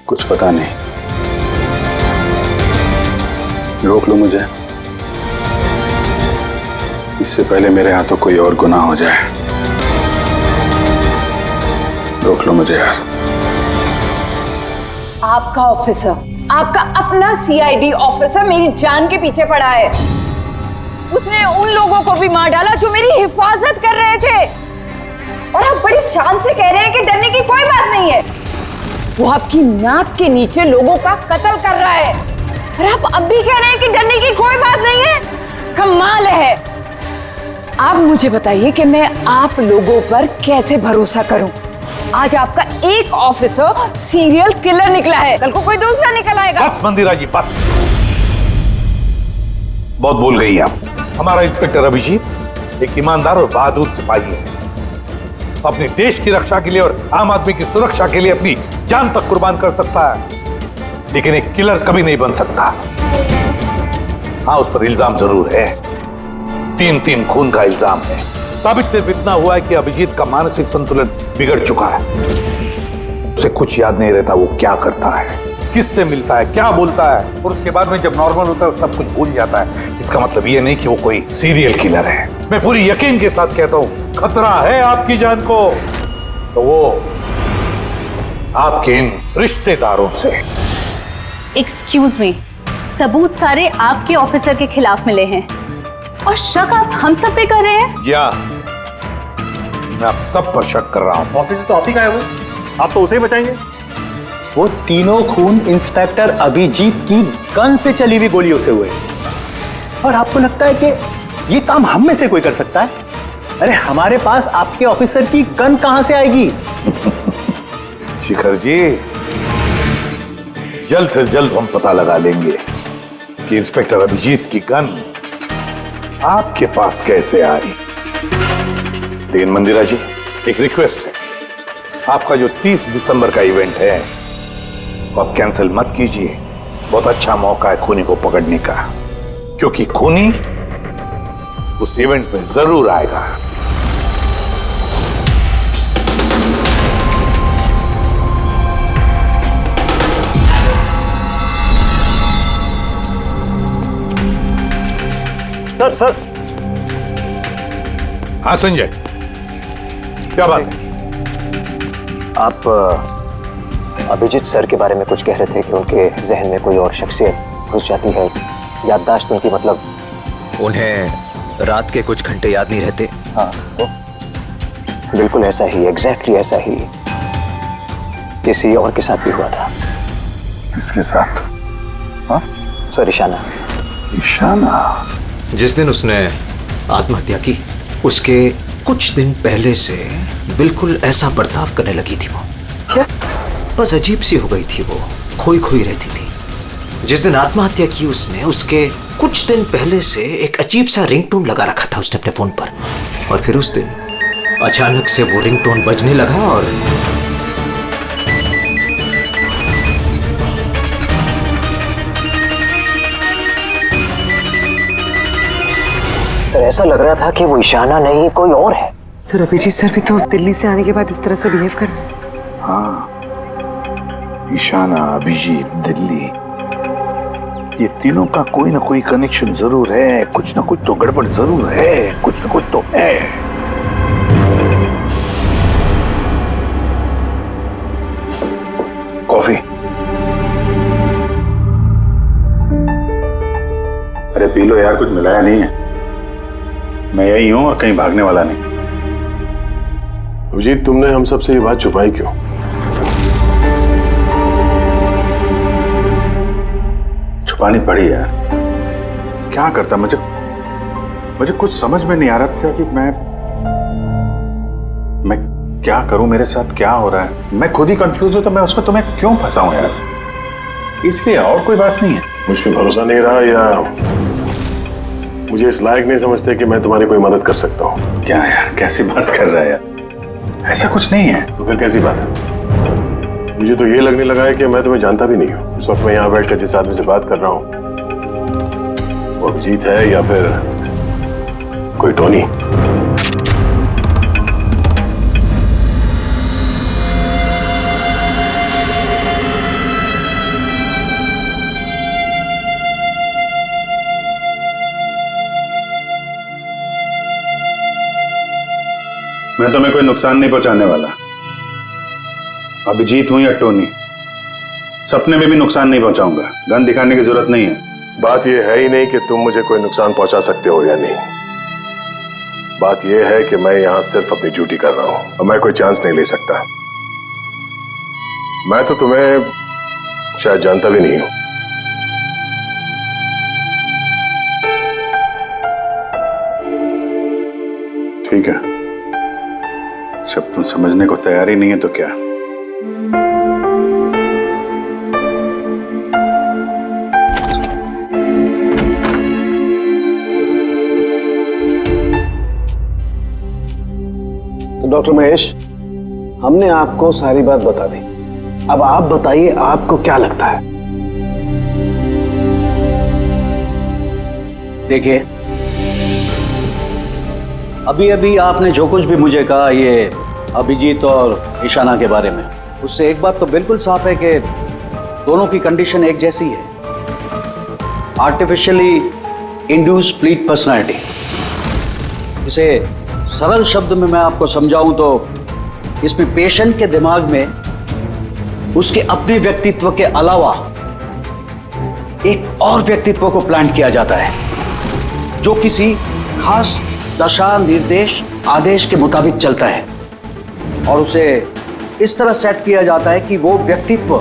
कुछ पता नहीं। रोक लो मुझे, इससे पहले मेरे हाथों कोई और गुनाह हो जाए। रोक लो मुझे यार। आपका ऑफिसर, आपका अपना सीआईडी ऑफिसर मेरी जान के पीछे पड़ा है। उसने उन लोगों को भी मार डाला जो मेरी हिफाजत कर रहे थे, और आप बड़ी शान से कह रहे हैं कि डरने की कोई बात नहीं है। वो आपकी नाक के नीचे लोगों का कत्ल कर रहा है, और आप अब भी कह रहे हैं कि डरने की कोई बात नहीं है। कमाल है। आप मुझे बताइए कि मैं आप लोगों पर कैसे भरोसा करूं। आज आपका एक ऑफिसर सीरियल किलर निकला है, कल को कोई दूसरा निकल आएगा। बस मंदिरा जी, बस। बहुत बोल गई आप। हमारा इंस्पेक्टर अभिजीत एक ईमानदार और बहादुर सिपाही है। अपने देश की रक्षा के लिए और आम आदमी की सुरक्षा के लिए अपनी जान तक कुर्बान कर सकता है, लेकिन एक किलर कभी नहीं बन सकता। हाँ, उस पर इल्जाम जरूर है, 3 खून का इल्जाम है। साबित सिर्फ इतना हुआ है कि अभिजीत का मानसिक संतुलन बिगड़ चुका है। उसे कुछ याद नहीं रहता वो क्या करता है। किससे मिलता है, क्या बोलता है, और उसके बाद में जब नॉर्मल होता है सब कुछ भूल जाता है। इसका मतलब ये नहीं कि वो कोई सीरियल किलर है। मैं पूरी यकीन के साथ कहता हूं, खतरा है आपकी जान को तो वो आपके इन रिश्तेदारों से। एक्सक्यूज मी, सबूत सारे आपके ऑफिसर के खिलाफ मिले हैं और शक आप हम सब पे कर रहे हैं। जी हाँ, मैं आप सब पर शक कर रहा हूं। ऑफिसर तो आप ही का है, वो आप तो उसे ही बचाएंगे। वो तीनों खून इंस्पेक्टर अभिजीत की गन से चली हुई गोलियों से हुए, और आपको लगता है कि ये काम हम में से कोई कर सकता है? अरे हमारे पास आपके ऑफिसर की गन कहां से आएगी? शिखर जी, जल्द से जल्द हम पता लगा लेंगे कि इंस्पेक्टर अभिजीत की गन आपके पास कैसे आई। लेकिन मंदिरा जी, एक रिक्वेस्ट है, आपका जो 30 दिसंबर का इवेंट है वो आप कैंसिल मत कीजिए। बहुत अच्छा मौका है खूनी को पकड़ने का, क्योंकि खूनी उस इवेंट में जरूर आएगा। सर हाँ संजय, क्या बात है? आप अभिजीत सर के बारे में कुछ कह रहे थे कि उनके जहन में कोई और शख्सियत घुस जाती है, याददाश्त उनकी, मतलब उन्हें रात के कुछ घंटे याद नहीं रहते। हाँ, तो बिल्कुल ऐसा ही, एग्जैक्टली ऐसा ही किसी और के साथ भी हुआ था। किसके साथ? हाँ सर, ईशाना। ईशाना? जिस दिन उसने आत्महत्या की उसके कुछ दिन पहले से बिल्कुल ऐसा बर्ताव करने लगी थी वो। क्या? बस अजीब सी हो गई थी वो, खोई खोई रहती थी। जिस दिन आत्महत्या की उसने, उसके कुछ दिन पहले से एक अजीब सा रिंगटोन लगा रखा था उसने अपने फोन पर, और फिर उस दिन अचानक से वो रिंगटोन बजने लगा और सर ऐसा लग रहा था कि वो ईशाना नहीं कोई और है। सर अभिजीत सर भी तो दिल्ली से आने के बाद इस तरह से बिहेव कर रहे हैं। हाँ, ईशाना, अभिजीत, दिल्ली, ये तीनों का कोई ना कोई कनेक्शन जरूर है। कुछ ना कुछ तो गड़बड़ जरूर है, कुछ ना कुछ तो है। कॉफी? अरे पी लो यार, कुछ मिलाया नहीं है। मैं यही हूं और कहीं भागने वाला नहीं। अभिजीत, तुमने हम सबसे ये बात छुपाई क्यों? छुपानी पड़ी यार, क्या करता। मुझे कुछ समझ में नहीं आ रहा था कि मैं क्या करूं, मेरे साथ क्या हो रहा है। मैं खुद ही कंफ्यूज हूं, तो मैं उसमें तुम्हें क्यों फंसाऊं यार, इसलिए, और कोई बात नहीं है। मुझ पे भरोसा नहीं रहा या मुझे इस लायक नहीं समझते कि मैं तुम्हारी कोई मदद कर सकता हूँ? क्या यार, कैसी बात कर रहा है यार, ऐसा कुछ नहीं है। तो फिर कैसी बात है? मुझे तो ये लगने लगा है कि मैं तुम्हें जानता भी नहीं हूँ। इस वक्त मैं यहाँ बैठकर जिस आदमी से बात कर रहा हूँ वो अभिजीत है या फिर कोई टोनी। मैं तुम्हें कोई नुकसान नहीं पहुंचाने वाला। अभिजीत हूं या टोनी, सपने में भी नुकसान नहीं पहुंचाऊंगा। गन दिखाने की जरूरत नहीं है। बात यह है ही नहीं कि तुम मुझे कोई नुकसान पहुंचा सकते हो या नहीं। बात यह है कि मैं यहां सिर्फ अपनी ड्यूटी कर रहा हूं और मैं कोई चांस नहीं ले सकता। मैं तो तुम्हें शायद जानता भी नहीं हूं। ठीक है, जब तुम समझने को तैयार ही नहीं है तो क्या। तो डॉक्टर महेश, हमने आपको सारी बात बता दी। अब आप बताइए, आपको क्या लगता है? देखिए, अभी अभी आपने जो कुछ भी मुझे कहा ये अभिजीत और ईशाना के बारे में, उससे एक बात तो बिल्कुल साफ है कि दोनों की कंडीशन एक जैसी है, आर्टिफिशियली इंड्यूस स्प्लिट पर्सनैलिटी। इसे सरल शब्द में मैं आपको समझाऊं तो इसमें पेशेंट के दिमाग में उसके अपने व्यक्तित्व के अलावा एक और व्यक्तित्व को प्लांट किया जाता है जो किसी खास दशा, निर्देश, आदेश के मुताबिक चलता है, और उसे इस तरह सेट किया जाता है कि वो व्यक्तित्व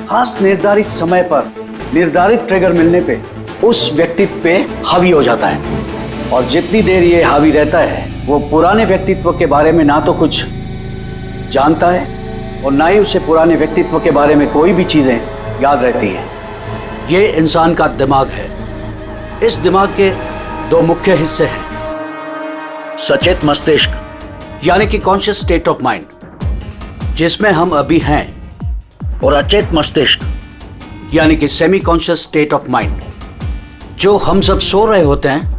खास निर्धारित समय पर निर्धारित ट्रिगर मिलने पे उस व्यक्तित्व पे हावी हो जाता है। और जितनी देर ये हावी रहता है वो पुराने व्यक्तित्व के बारे में ना तो कुछ जानता है और ना ही उसे पुराने व्यक्तित्व के बारे में कोई भी चीजें याद रहती हैं। ये इंसान का दिमाग है। इस दिमाग के दो मुख्य हिस्से हैं, सचेत मस्तिष्क यानी कि कॉन्शियस स्टेट ऑफ माइंड, जिसमें हम अभी हैं, और अचेत मस्तिष्क यानी कि semi conscious state of mind, जो हम सब सो रहे होते हैं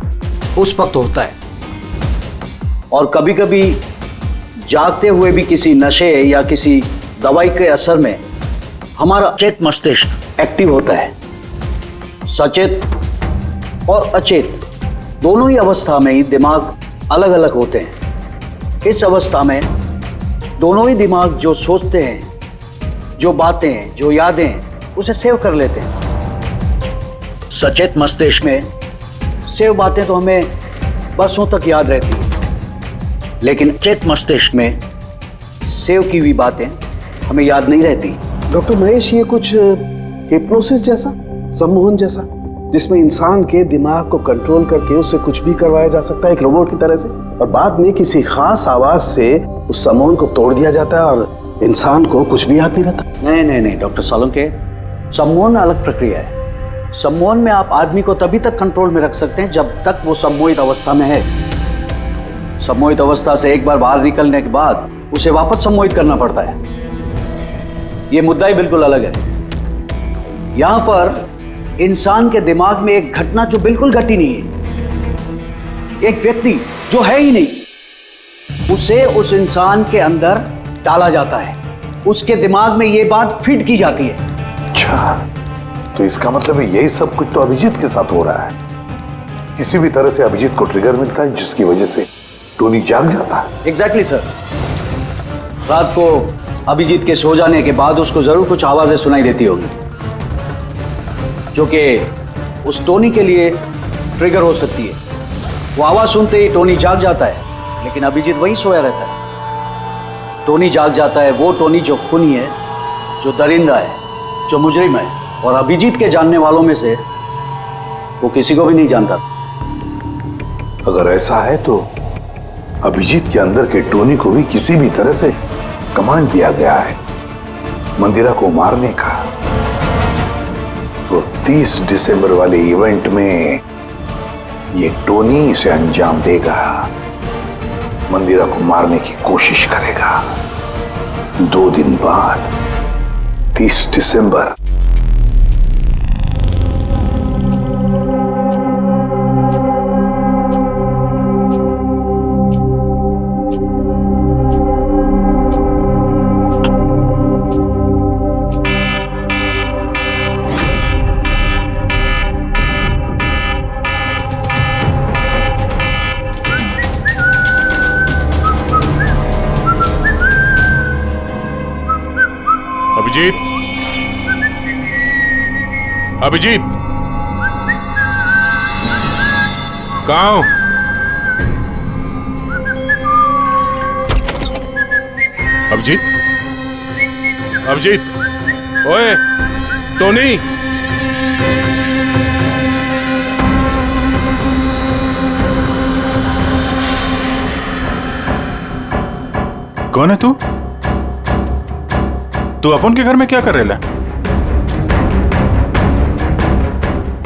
उस वक्त होता है। और कभी कभी जागते हुए भी किसी नशे या किसी दवाई के असर में हमारा अचेत मस्तिष्क एक्टिव होता है। सचेत और अचेत दोनों ही अवस्था में ही दिमाग अलग अलग होते हैं। इस अवस्था में दोनों ही दिमाग जो सोचते हैं, जो बातें, जो यादें, उसे सेव कर लेते हैं। सचेत मस्तिष्क में सेव बातें तो हमें बरसों तक याद रहती हैं, लेकिन अचेत मस्तिष्क में सेव की हुई बातें हमें याद नहीं रहती। डॉक्टर महेश, ये कुछ हिप्नोसिस जैसा, सम्मोहन जैसा, जिसमें इंसान के दिमाग को कंट्रोल करके उससे कुछ भी करवाया जा सकता है एक रोबोट की तरह से, और बाद में किसी खास आवाज से उस सम्मोहन को तोड़ दिया जाता है और इंसान को कुछ भी याद नहीं रहता। नहीं डॉक्टर सालुंके, सम्मोहन अलग प्रक्रिया है। सम्मोहन में आप आदमी को तभी तक कंट्रोल में रख सकते हैं जब तक वो सम्मोहित अवस्था में है। सम्मोहित अवस्था से एक बार बाहर निकलने के बाद उसे वापस सम्मोहित करना पड़ता है। ये मुद्दा ही बिल्कुल अलग है। यहां पर इंसान के दिमाग में एक घटना जो बिल्कुल घटी नहीं है, एक व्यक्ति जो है ही नहीं, उसे उस इंसान के अंदर डाला जाता है। उसके दिमाग में यह बात फिट की जाती है। अच्छा, तो इसका मतलब है यही सब कुछ तो अभिजीत के साथ हो रहा है। किसी भी तरह से अभिजीत को ट्रिगर मिलता है जिसकी वजह से टोनी जाग जाता है। Exactly sir. रात को अभिजीत के सो जाने के बाद उसको जरूर कुछ आवाजें सुनाई देती होगी जो कि उस टोनी के लिए ट्रिगर हो सकती है। वो आवाज सुनते ही टोनी जाग जाता है, लेकिन अभिजीत वहीं सोया रहता है। टोनी जाग जाता है वो टोनी जो खूनी है, जो दरिंदा है, जो मुजरिम है, और अभिजीत के जानने वालों में से वो किसी को भी नहीं जानता। अगर ऐसा है तो अभिजीत के अंदर के टोनी को भी किसी भी तरह से कमांड दिया गया है मंदिरा को मारने का। तो 30 दिसंबर वाले इवेंट में ये टोनी इसे अंजाम देगा, मंदिरा को मारने की कोशिश करेगा। 2 दिन बाद 30 दिसंबर। अभिजीत, अभिजीत, कहाँ हो? अभिजीत, अभिजीत, ओए, टोनी। कौन है तू? तू अपन के घर में क्या कर रहे है?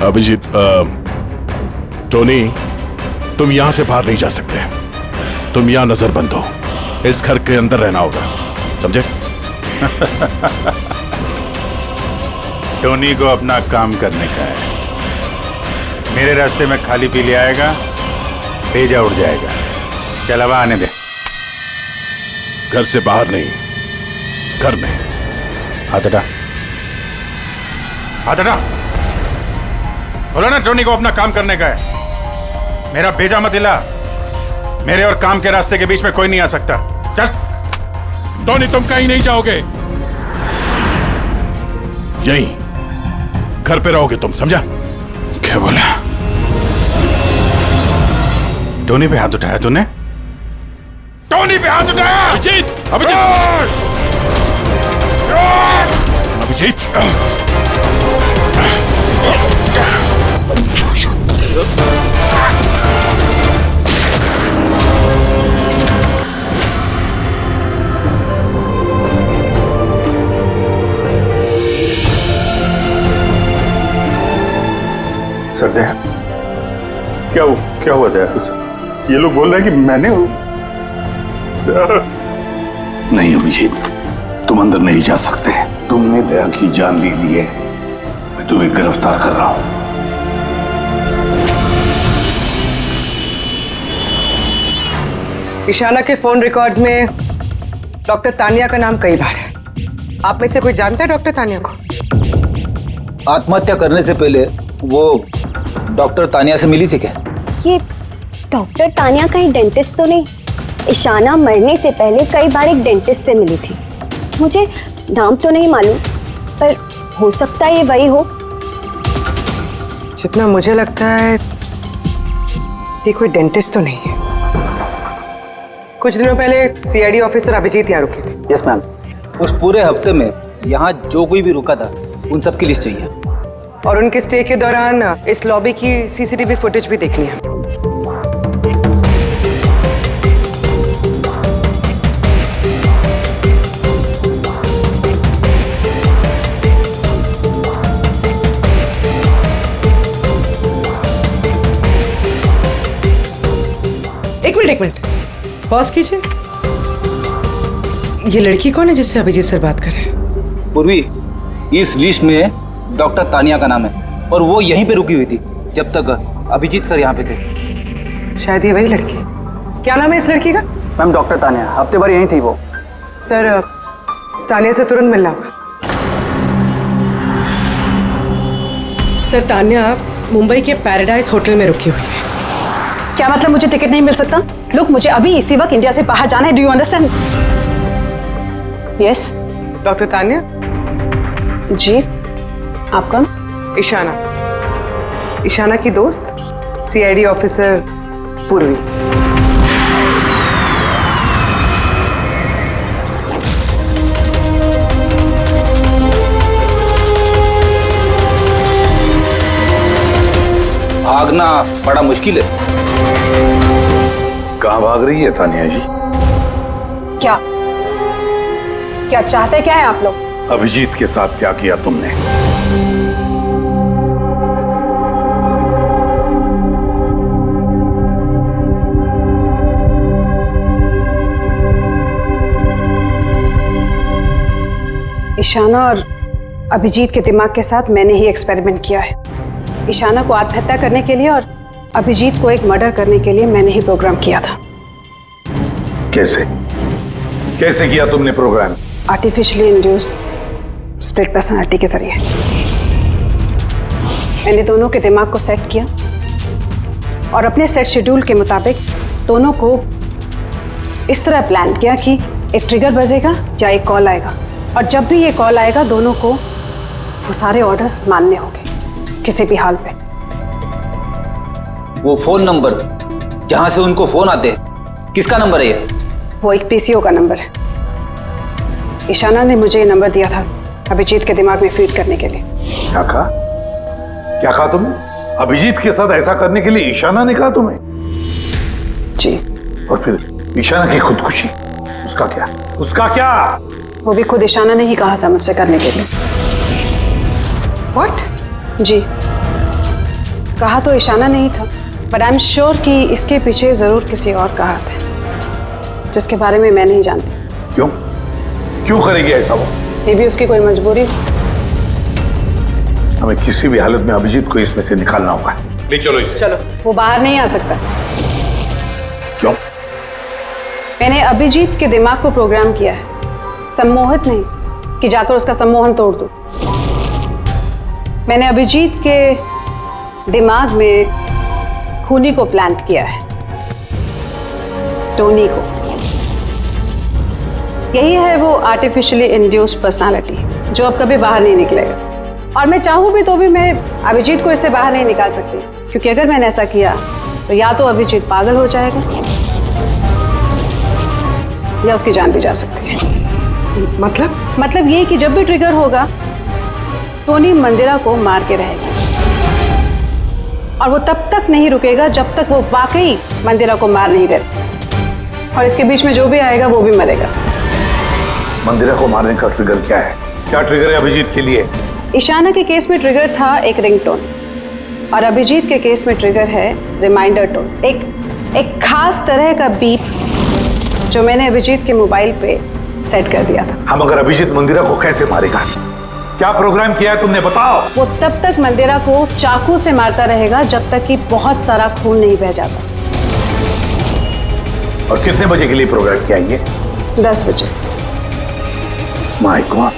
अभिजीत, टोनी, तुम यहां से बाहर नहीं जा सकते। तुम यहां नजरबंद हो। इस घर के अंदर रहना होगा, समझे? टोनी को अपना काम करने का है। मेरे रास्ते में खाली पीली आएगा, भेजा उड़ जाएगा। चल अब आने दे। घर से बाहर नहीं, घर में। हाथ हटा। हाथ हटा। बोलो ना टोनी को अपना काम करने का है। मेरा भेजा मत हिला। मेरे और काम के रास्ते के बीच में कोई नहीं आ सकता। चल। टोनी तुम कहीं नहीं जाओगे, यहीं घर पे रहोगे तुम, समझा? क्या बोला? टोनी पे हाथ उठाया तूने? टोनी पे हाथ उठाया? अभिजीत! अभिजीत! अभिजीत! सरदे क्या हुआ दया? ये लोग बोल रहे हैं कि मैंने नहीं अभिजीत, तुम अंदर नहीं जा सकते। तुमने दया की जान ले ली है। मैं तुम्हें गिरफ्तार कर रहा हूं। ईशाना के फोन रिकॉर्ड्स में डॉक्टर तानिया का नाम कई बार है। आप में से कोई जानता है डॉक्टर तानिया को? आत्महत्या करने से पहले वो डॉक्टर तानिया से मिली थी क्या? ये डॉक्टर तानिया कहीं डेंटिस्ट तो नहीं? ईशाना मरने से पहले कई बार एक डेंटिस्ट से मिली थी। मुझे नाम तो नहीं मालूम, पर हो सकता है ये वही हो। जितना मुझे लगता है ये कोई डेंटिस्ट तो नहीं है। कुछ दिनों पहले सीआईडी ऑफिसर अभिजीत यहाँ रुके थे। Yes ma'am. उस पूरे हफ्ते में यहाँ जो कोई भी रुका था उन सब की लिस्ट चाहिए, और उनके स्टे के दौरान इस लॉबी की सीसीटीवी फुटेज भी देखनी है। एक मिनट पॉज कीजिए। ये लड़की कौन है जिससे अभिजीत सर बात कर रहे हैं? पूर्वी, इस लिस्ट में डॉक्टर तानिया का नाम है और वो यहीं पे रुकी हुई थी जब तक अभिजीत सर यहाँ पे थे। शायद ये वही लड़की। क्या नाम है इस लड़की का? मैम डॉक्टर तानिया, हफ्ते भर यहीं थी वो। सर तानिया से तुरंत मिलना होगा। सर तानिया मुंबई के पैराडाइज होटल में रुकी हुई है। क्या मतलब मुझे टिकट नहीं मिल सकता? लुक, मुझे अभी इसी वक्त इंडिया से बाहर जाना है। Do you understand? Yes. Doctor Tania? जी, आप कौन? ईशाना, ईशाना की दोस्त, सीआईडी ऑफिसर पूर्वी। भागना बड़ा मुश्किल है। कहाँ भाग रही है तानिया जी? क्या क्या चाहते क्या है आप लोग? अभिजीत के साथ क्या किया तुमने? ईशाना और अभिजीत के दिमाग के साथ मैंने ही एक्सपेरिमेंट किया है। ईशाना को आत्महत्या करने के लिए और अभिजीत को एक मर्डर करने के लिए मैंने ही प्रोग्राम किया था। कैसे कैसे किया तुमने program? Artificially induced split personality के जरिए मैंने दोनों के दिमाग को सेट किया और अपने सेट शेड्यूल के मुताबिक दोनों को इस तरह प्लान किया कि एक ट्रिगर बजेगा या एक कॉल आएगा, और जब भी ये कॉल आएगा दोनों को वो सारे ऑर्डर्स मानने होंगे किसी भी हाल पे। वो फोन नंबर जहां से उनको फोन आते हैं, किसका नंबर है ये? वो एक पीसीओ का नंबर है। ईशाना ने मुझे ये नंबर दिया था अभिजीत के दिमाग में फीड करने के लिए। क्या कहा? क्या कहा तुमने? अभिजीत के साथ ऐसा करने के लिए ईशाना ने कहा तुम्हें? जी। और फिर ईशाना की खुदकुशी, उसका क्या? उसका क्या? वो भी खुद ईशाना ने ही कहा था मुझसे करने के लिए। What? जी, कहा तो ईशाना नहीं था, बट आई एम श्योर कि इसके पीछे जरूर किसी और का हाथ है जिसके बारे में मैं नहीं जानती। क्यों? क्यों करेगी ऐसा वो? ये भी उसकी कोई मजबूरी। हमें किसी भी हालत में अभिजीत को इसमें से निकालना होगा। ले चलो इसे। चलो। वो बाहर नहीं आ सकता। क्यों? मैंने अभिजीत के दिमाग को प्रोग्राम किया है, सम्मोहित नहीं कि जाकर उसका सम्मोहन तोड़ दूं। मैंने अभिजीत के दिमाग में खूनी को प्लांट किया है, टोनी को। यही है वो आर्टिफिशियली इंड्यूस्ड पर्सनालिटी जो अब कभी बाहर नहीं निकलेगा। और मैं चाहूँ भी तो भी मैं अभिजीत को इससे बाहर नहीं निकाल सकती, क्योंकि अगर मैंने ऐसा किया तो या तो अभिजीत पागल हो जाएगा या उसकी जान भी जा सकती है। मतलब ये कि जब भी ट्रिगर होगा टोनी मंदिरा को मार के रहेगा, और वो तब तक नहीं रुकेगा जब तक वो वाकई मंदिरा को मार नहीं देता। और इसके बीच में जो भी आएगा वो भी मरेगा। मंदिरा को मारने का ट्रिगर क्या है? क्या ट्रिगर है अभिजीत के लिए? ईशाना के केस में ट्रिगर था एक रिंगटोन, और अभिजीत के केस में ट्रिगर है रिमाइंडर टोन, एक खास तरह का बीप जो मैंने अभिजीत के मोबाइल पे सेट कर दिया था। हम अगर अभिजीत मंदिरा को कैसे मारेगा? क्या प्रोग्राम किया है तुमने, बताओ। वो तब तक मंदिरा को चाकू से मारता रहेगा जब तक कि बहुत सारा खून नहीं बह जाता। और कितने बजे के लिए प्रोग्राम किया ये? 10 बजे। माय गॉड,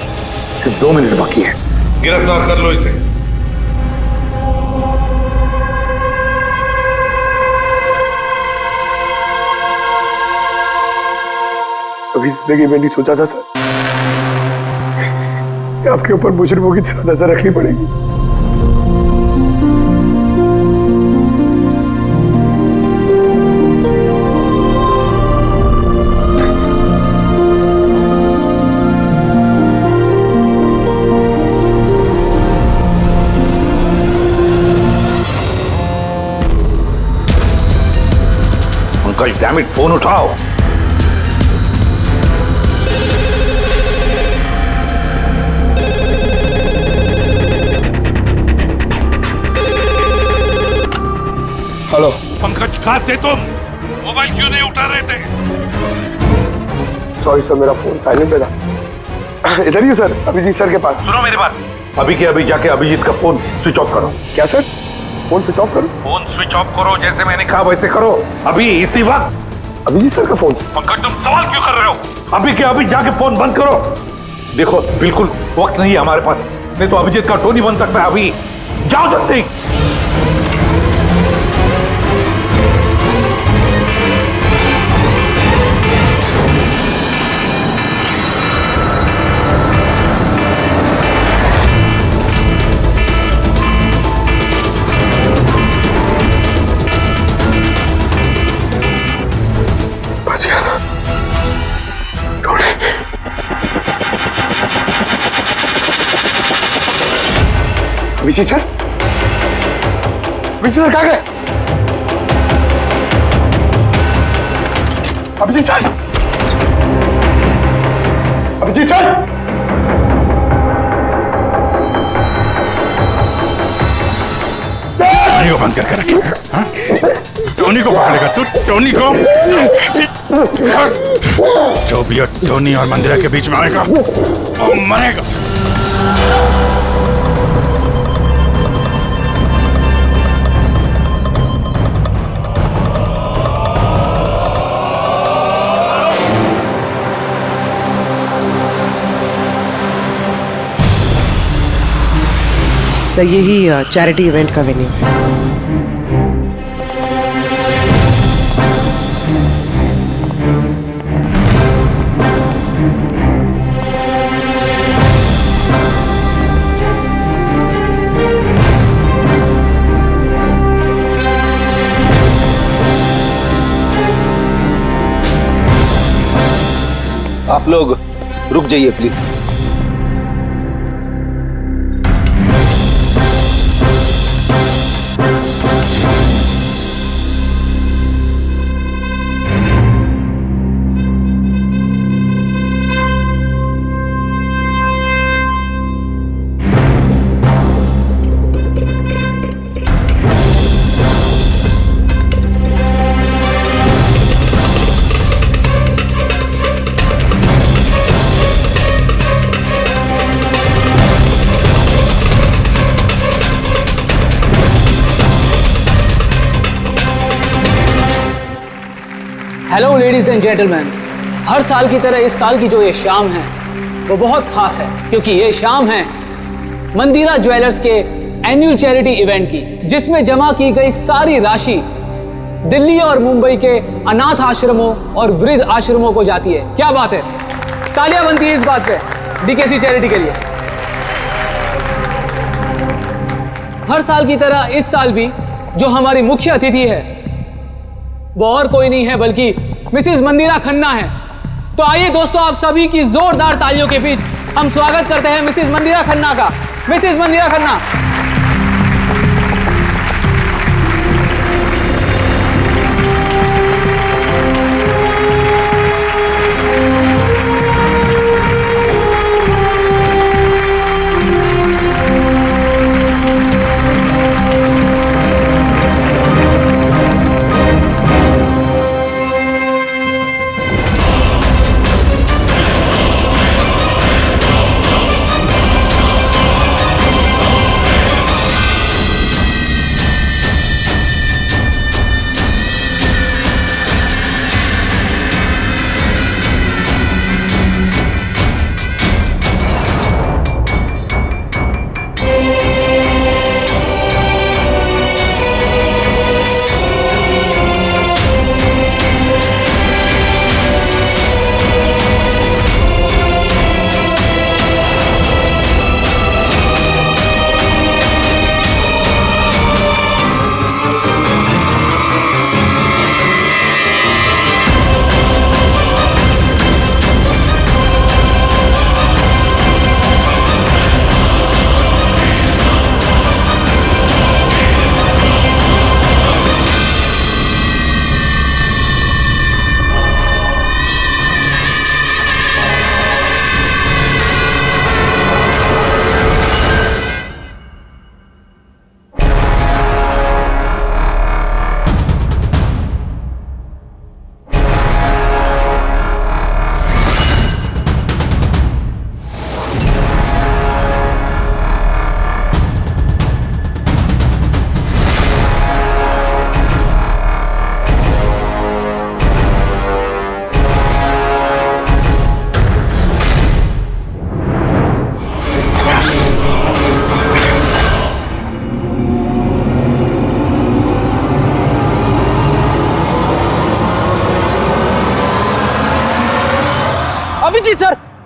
सिर्फ 2 मिनट बाकी है। गिरफ्तार कर लो इसे। अभी जिंदगी में नहीं सोचा था सर कि आपके ऊपर मुजरिमों की तरह नजर रखनी पड़ेगी। अंकल डैम इट, फोन उठाओ। हेलो पंकज, कहाँ थे तुम? मोबाइल क्यों नहीं उठा रहे थे? सॉरी सर, मेरा फोन साइलेंट पे था। इधर ही सर, अभिजीत सर के पास। सुनो मेरी बात, अभी के अभी जाके अभिजीत का फोन स्विच ऑफ करो। क्या सर? फोन स्विच ऑफ करो? फोन स्विच ऑफ करो, जैसे मैंने कहा वैसे करो, अभी इसी वक्त। अभिजीत सर का फोन? पंकज तुम सवाल क्यों कर रहे हो? अभी के अभी जाके फोन बंद करो। देखो बिल्कुल वक्त नहीं है हमारे पास, नहीं तो अभिजीत का टोनी बन सकता है। अभी जाओ जल्दी। अभिजीत सर? अभिजीत सर कहाँ गए? Abhijit sir? Abhijit sir? Tony को बंद करके रखे। हाँ? टोनी को पकड़ेगा तू? टोनी को? जो भी टोनी और मंदिरा के बीच में आएगा वो मरेगा। सर यही चैरिटी इवेंट का वेन्यू है। आप लोग रुक जाइए please. Hello ladies and gentleman, हर साल की तरह इस साल की जो ये शाम है वो बहुत खास है, क्योंकि ये शाम है मंदिरा ज्वेलर्स के एनुअल चैरिटी इवेंट की, जिसमें जमा की गई सारी राशि दिल्ली और मुंबई के अनाथ आश्रमों और वृद्ध आश्रमों को जाती है। क्या बात है, तालियां बनती है इस बात पे डीकेसी चैरिटी के लिए। हर साल की तरह इस साल भी जो हमारी मुख्य अतिथि है वो और कोई नहीं है बल्कि मिसेस मंदिरा खन्ना है। तो आइए दोस्तों, आप सभी की जोरदार तालियों के बीच हम स्वागत करते हैं मिसेस मंदिरा खन्ना का। Mrs Mandira Khanna.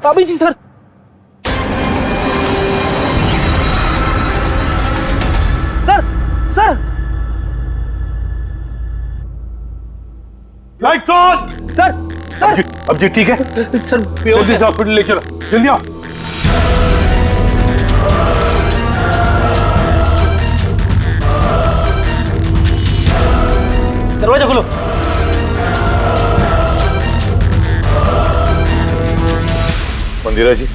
Abhijit sir, sir sir light on. Sir sir अब जी ठीक है सर, जल्दी से हॉस्पिटल ले चलो, जल्दी आओ। दरवाजा खोलो। मंदिरा जी,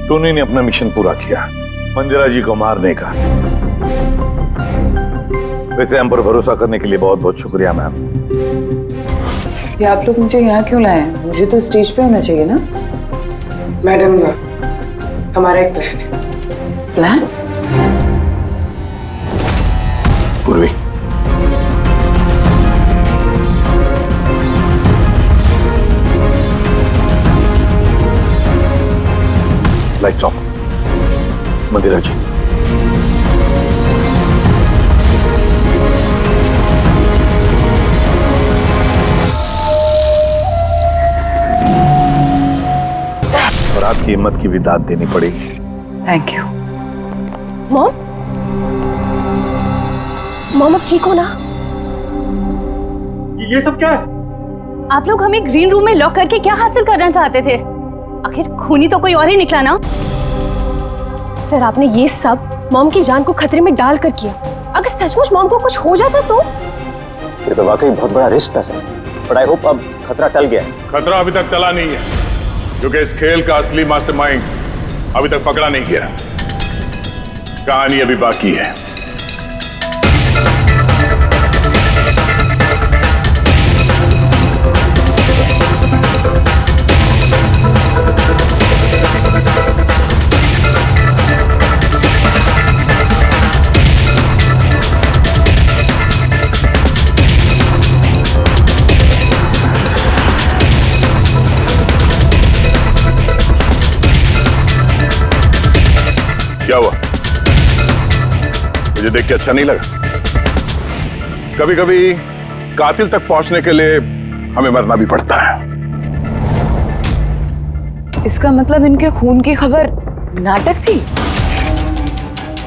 टोनी ने अपना मिशन पूरा किया, मंदिरा जी को मारने का। वैसे हम पर भरोसा करने के लिए बहुत बहुत शुक्रिया मैम। ये आप लोग मुझे यहाँ क्यों लाए? मुझे तो स्टेज पे होना चाहिए ना। मैडम, हमारा एक प्लान है। प्लान? पूर्वी, लाइट्स ऑफ। मंदिरा जी, और आपकी हिम्मत की भी दाद देनी पड़ेगी। Thank you. मॉम, मॉम अब ठीक हो ना? ये सब क्या है? आप लोग हमें ग्रीन रूम में लॉक करके क्या हासिल करना चाहते थे? आखिर खूनी तो कोई और ही निकला ना। सर, आपने ये सब मॉम की जान को खतरे में डालकर किया। अगर सचमुच मॉम को कुछ हो जाता तो? ये तो वाकई बहुत बड़ा रिस्क था सर, बट आई होप अब खतरा टल गया है। खतरा अभी तक टला नहीं है, क्योंकि इस खेल का असली मास्टरमाइंड अभी तक पकड़ा नहीं गया। कहानी अभी बाकी है। क्या हुआ? मुझे देख के अच्छा नहीं लगा। कभी कभी कातिल तक पहुंचने के लिए हमें मरना भी पड़ता है। इसका मतलब इनके खून की खबर नाटक थी?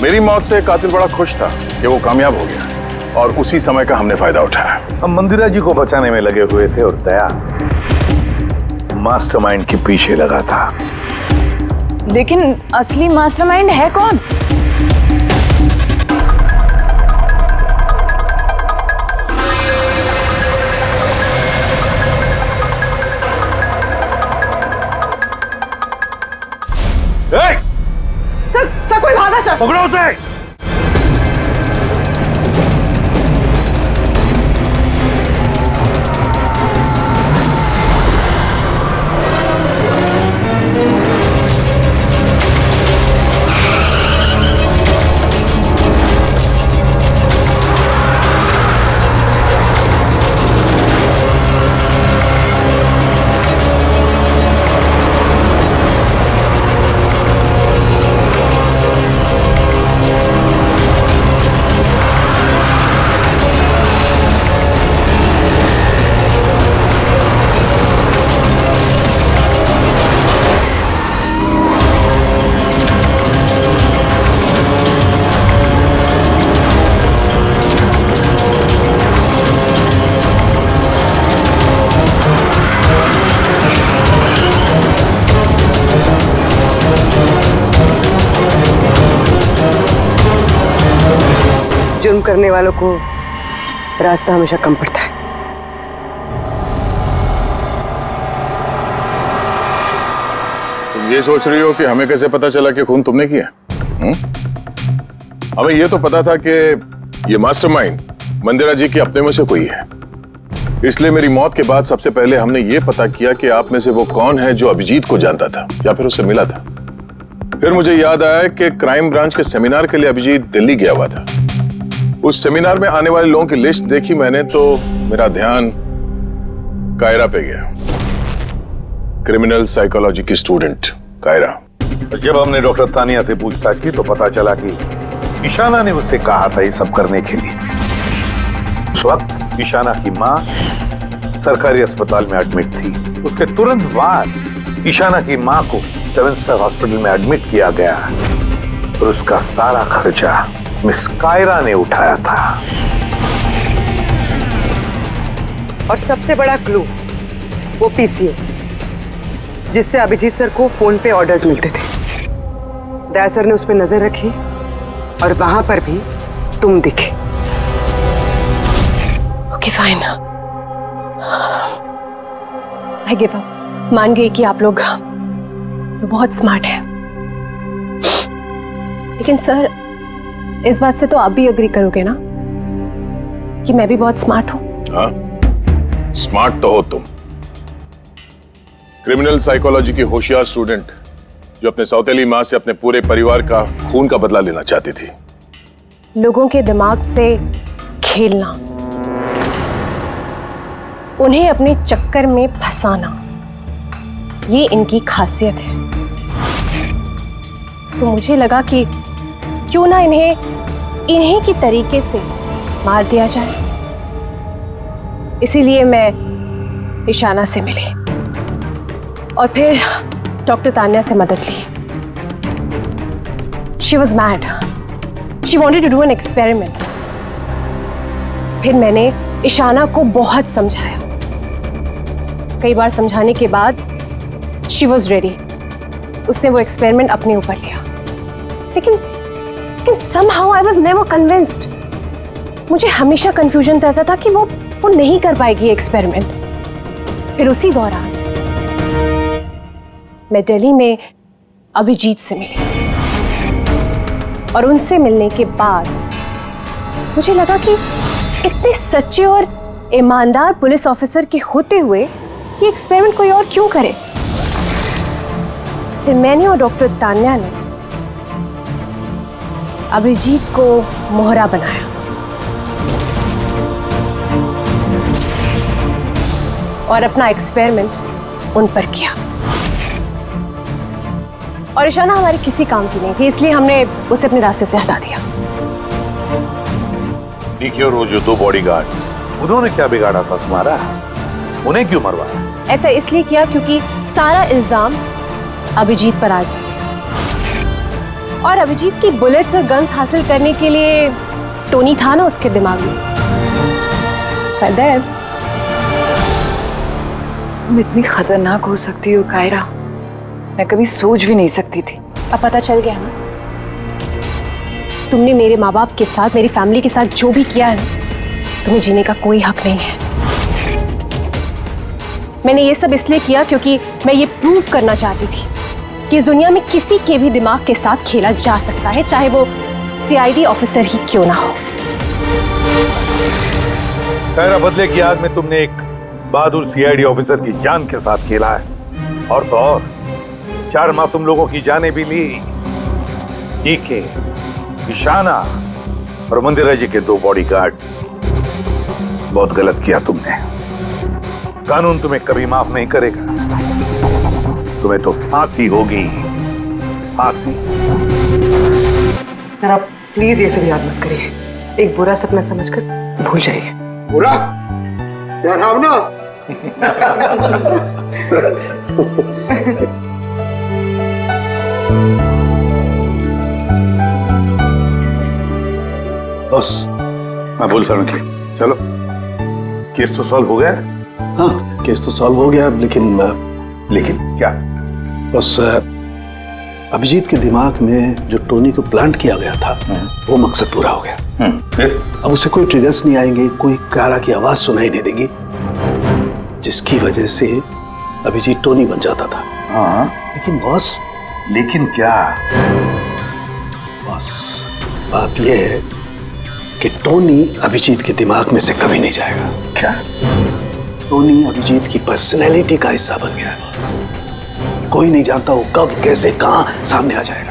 मेरी मौत से कातिल बड़ा खुश था कि वो कामयाब हो गया और उसी समय का हमने फायदा उठाया। हम मंदिरा जी को बचाने में लगे हुए थे और दया मास्टरमाइंड के पीछे लगा था। लेकिन असली मास्टरमाइंड है कौन? सर कोई भागा सर। पकड़ो उसे। जुर्म करने वालों को रास्ता हमेशा कम पड़ता है। तुम ये सोच रही हो कि हमें कैसे पता चला कि खून तुमने किया? हमें ये तो पता था कि ये मास्टरमाइंड मंदिरा जी के अपने में से कोई है, इसलिए मेरी मौत के बाद सबसे पहले हमने ये पता किया कि आप में से वो कौन है जो अभिजीत को जानता था या फिर उससे मिला था। फिर मुझे याद आया कि क्राइम ब्रांच के सेमिनार के लिए अभिजीत दिल्ली गया हुआ था। उस सेमिनार में आने वाले लोगों की लिस्ट देखी मैंने तो मेरा ध्यान कायरा पे गया, क्रिमिनल साइकोलॉजी की स्टूडेंट कायरा। जब हमने डॉक्टर तानिया से पूछताछ की तो पता चला कि ईशाना ने उससे कहा था ये सब करने के लिए। उस वक्त ईशाना की माँ सरकारी अस्पताल में एडमिट थी। उसके तुरंत बाद ईशाना की माँ को 7 स्टार हॉस्पिटल में एडमिट किया गया और उसका सारा खर्चा मिस कायरा ने उठाया था। और सबसे बड़ा क्लू वो पीसीओ जिससे अभिजीत सर को फोन पे ऑर्डर्स मिलते थे। दया सर ने उस पर नजर रखी और वहां पर भी तुम दिखे। Okay fine, I give up. मान गई कि आप लोग बहुत स्मार्ट हैं, लेकिन सर इस बात से तो आप भी एग्री करोगे ना कि मैं भी बहुत स्मार्ट हूं? हाँ, स्मार्ट तो हो तुम। क्रिमिनल साइकोलॉजी की होशियार स्टूडेंट जो अपने सौतेली मां से अपने पूरे परिवार का खून का बदला लेना चाहती थी। लोगों के दिमाग से खेलना, उन्हें अपने चक्कर में फंसाना, ये इनकी खासियत है। तो मुझे लगा कि क्यों ना इन्हीं की तरीके से मार दिया जाए। इसीलिए मैं ईशाना से मिली और फिर डॉक्टर तान्या से मदद ली। She was mad, she wanted to do an experiment. फिर मैंने ईशाना को बहुत समझाया। कई बार समझाने के बाद शी वॉज रेडी। उसने वो एक्सपेरिमेंट अपने ऊपर लिया, लेकिन somehow I was never convinced। मुझे हमेशा कंफ्यूजन रहता था कि वो नहीं कर पाएगी एक्सपेरिमेंट। फिर उसी दौरान मैं दिल्ली में अभिजीत से मिली और उनसे मिलने के बाद मुझे लगा कि इतने सच्चे और ईमानदार पुलिस ऑफिसर के होते हुए ये एक्सपेरिमेंट कोई और क्यों करे। फिर मैंने और डॉक्टर तान्या ने अभिजीत को मोहरा बनाया और अपना एक्सपेरिमेंट उन पर किया। और ईशाना हमारे किसी काम की नहीं थी, इसलिए हमने उसे अपने रास्ते से हटा दिया। डीके और वो जो 2 बॉडीगार्ड, उन्होंने क्या बिगाड़ा था तुम्हारा? उन्हें क्यों मरवाया? ऐसा इसलिए किया क्योंकि सारा इल्जाम अभिजीत पर आ जाए और अभिजीत की बुलेट्स और गन्स हासिल करने के लिए टोनी था ना उसके दिमाग में। तुम इतनी खतरनाक हो सकती हो कायरा, मैं कभी सोच भी नहीं सकती थी। अब पता चल गया ना, तुमने मेरे माँ बाप के साथ, मेरी फैमिली के साथ जो भी किया है, तुम्हें जीने का कोई हक नहीं है। मैंने ये सब इसलिए किया क्योंकि मैं ये प्रूव करना चाहती थी कि इस दुनिया में किसी के भी दिमाग के साथ खेला जा सकता है, चाहे वो सीआईडी ऑफिसर ही क्यों ना हो। कायरा, बदले की आग में तुमने एक बहादुर सीआईडी ऑफिसर की जान के साथ खेला है, और तो और 4 मासूम लोगों की जानें भी ली। डीके, ईशाना और मंदिरा जी के 2 बॉडीगार्ड। बहुत गलत किया तुमने। कानून तुम्हें कभी माफ नहीं करेगा। तुम्हें तो फांसी होगी, फांसी। जरा प्लीज ये सब याद मत करिए, एक बुरा सपना समझकर भूल जाइए। बुरा? डरावना? बस मैं बोलता हूँ कि चलो, केस तो सॉल्व हो गया। हाँ, केस तो सॉल्व हो गया, लेकिन क्या? बस अभिजीत के दिमाग में जो टोनी को प्लांट किया गया था, वो मकसद पूरा हो गया। फिर? अब उसे कोई ट्रिगर्स नहीं आएंगे, कोई कारा की आवाज सुनाई नहीं देगी, जिसकी वजह से अभिजीत टोनी बन जाता था। हाँ, लेकिन बॉस, लेकिन क्या? बॉस, बात यह है कि टोनी अभिजीत के दिमाग में से कभी नहीं जाएगा। क्या? टोनी अभिजीत की पर्सनैलिटी का हिस्सा बन गया है बॉस। कोई नहीं जानता वो कब, कैसे, कहां सामने आ जाएगा।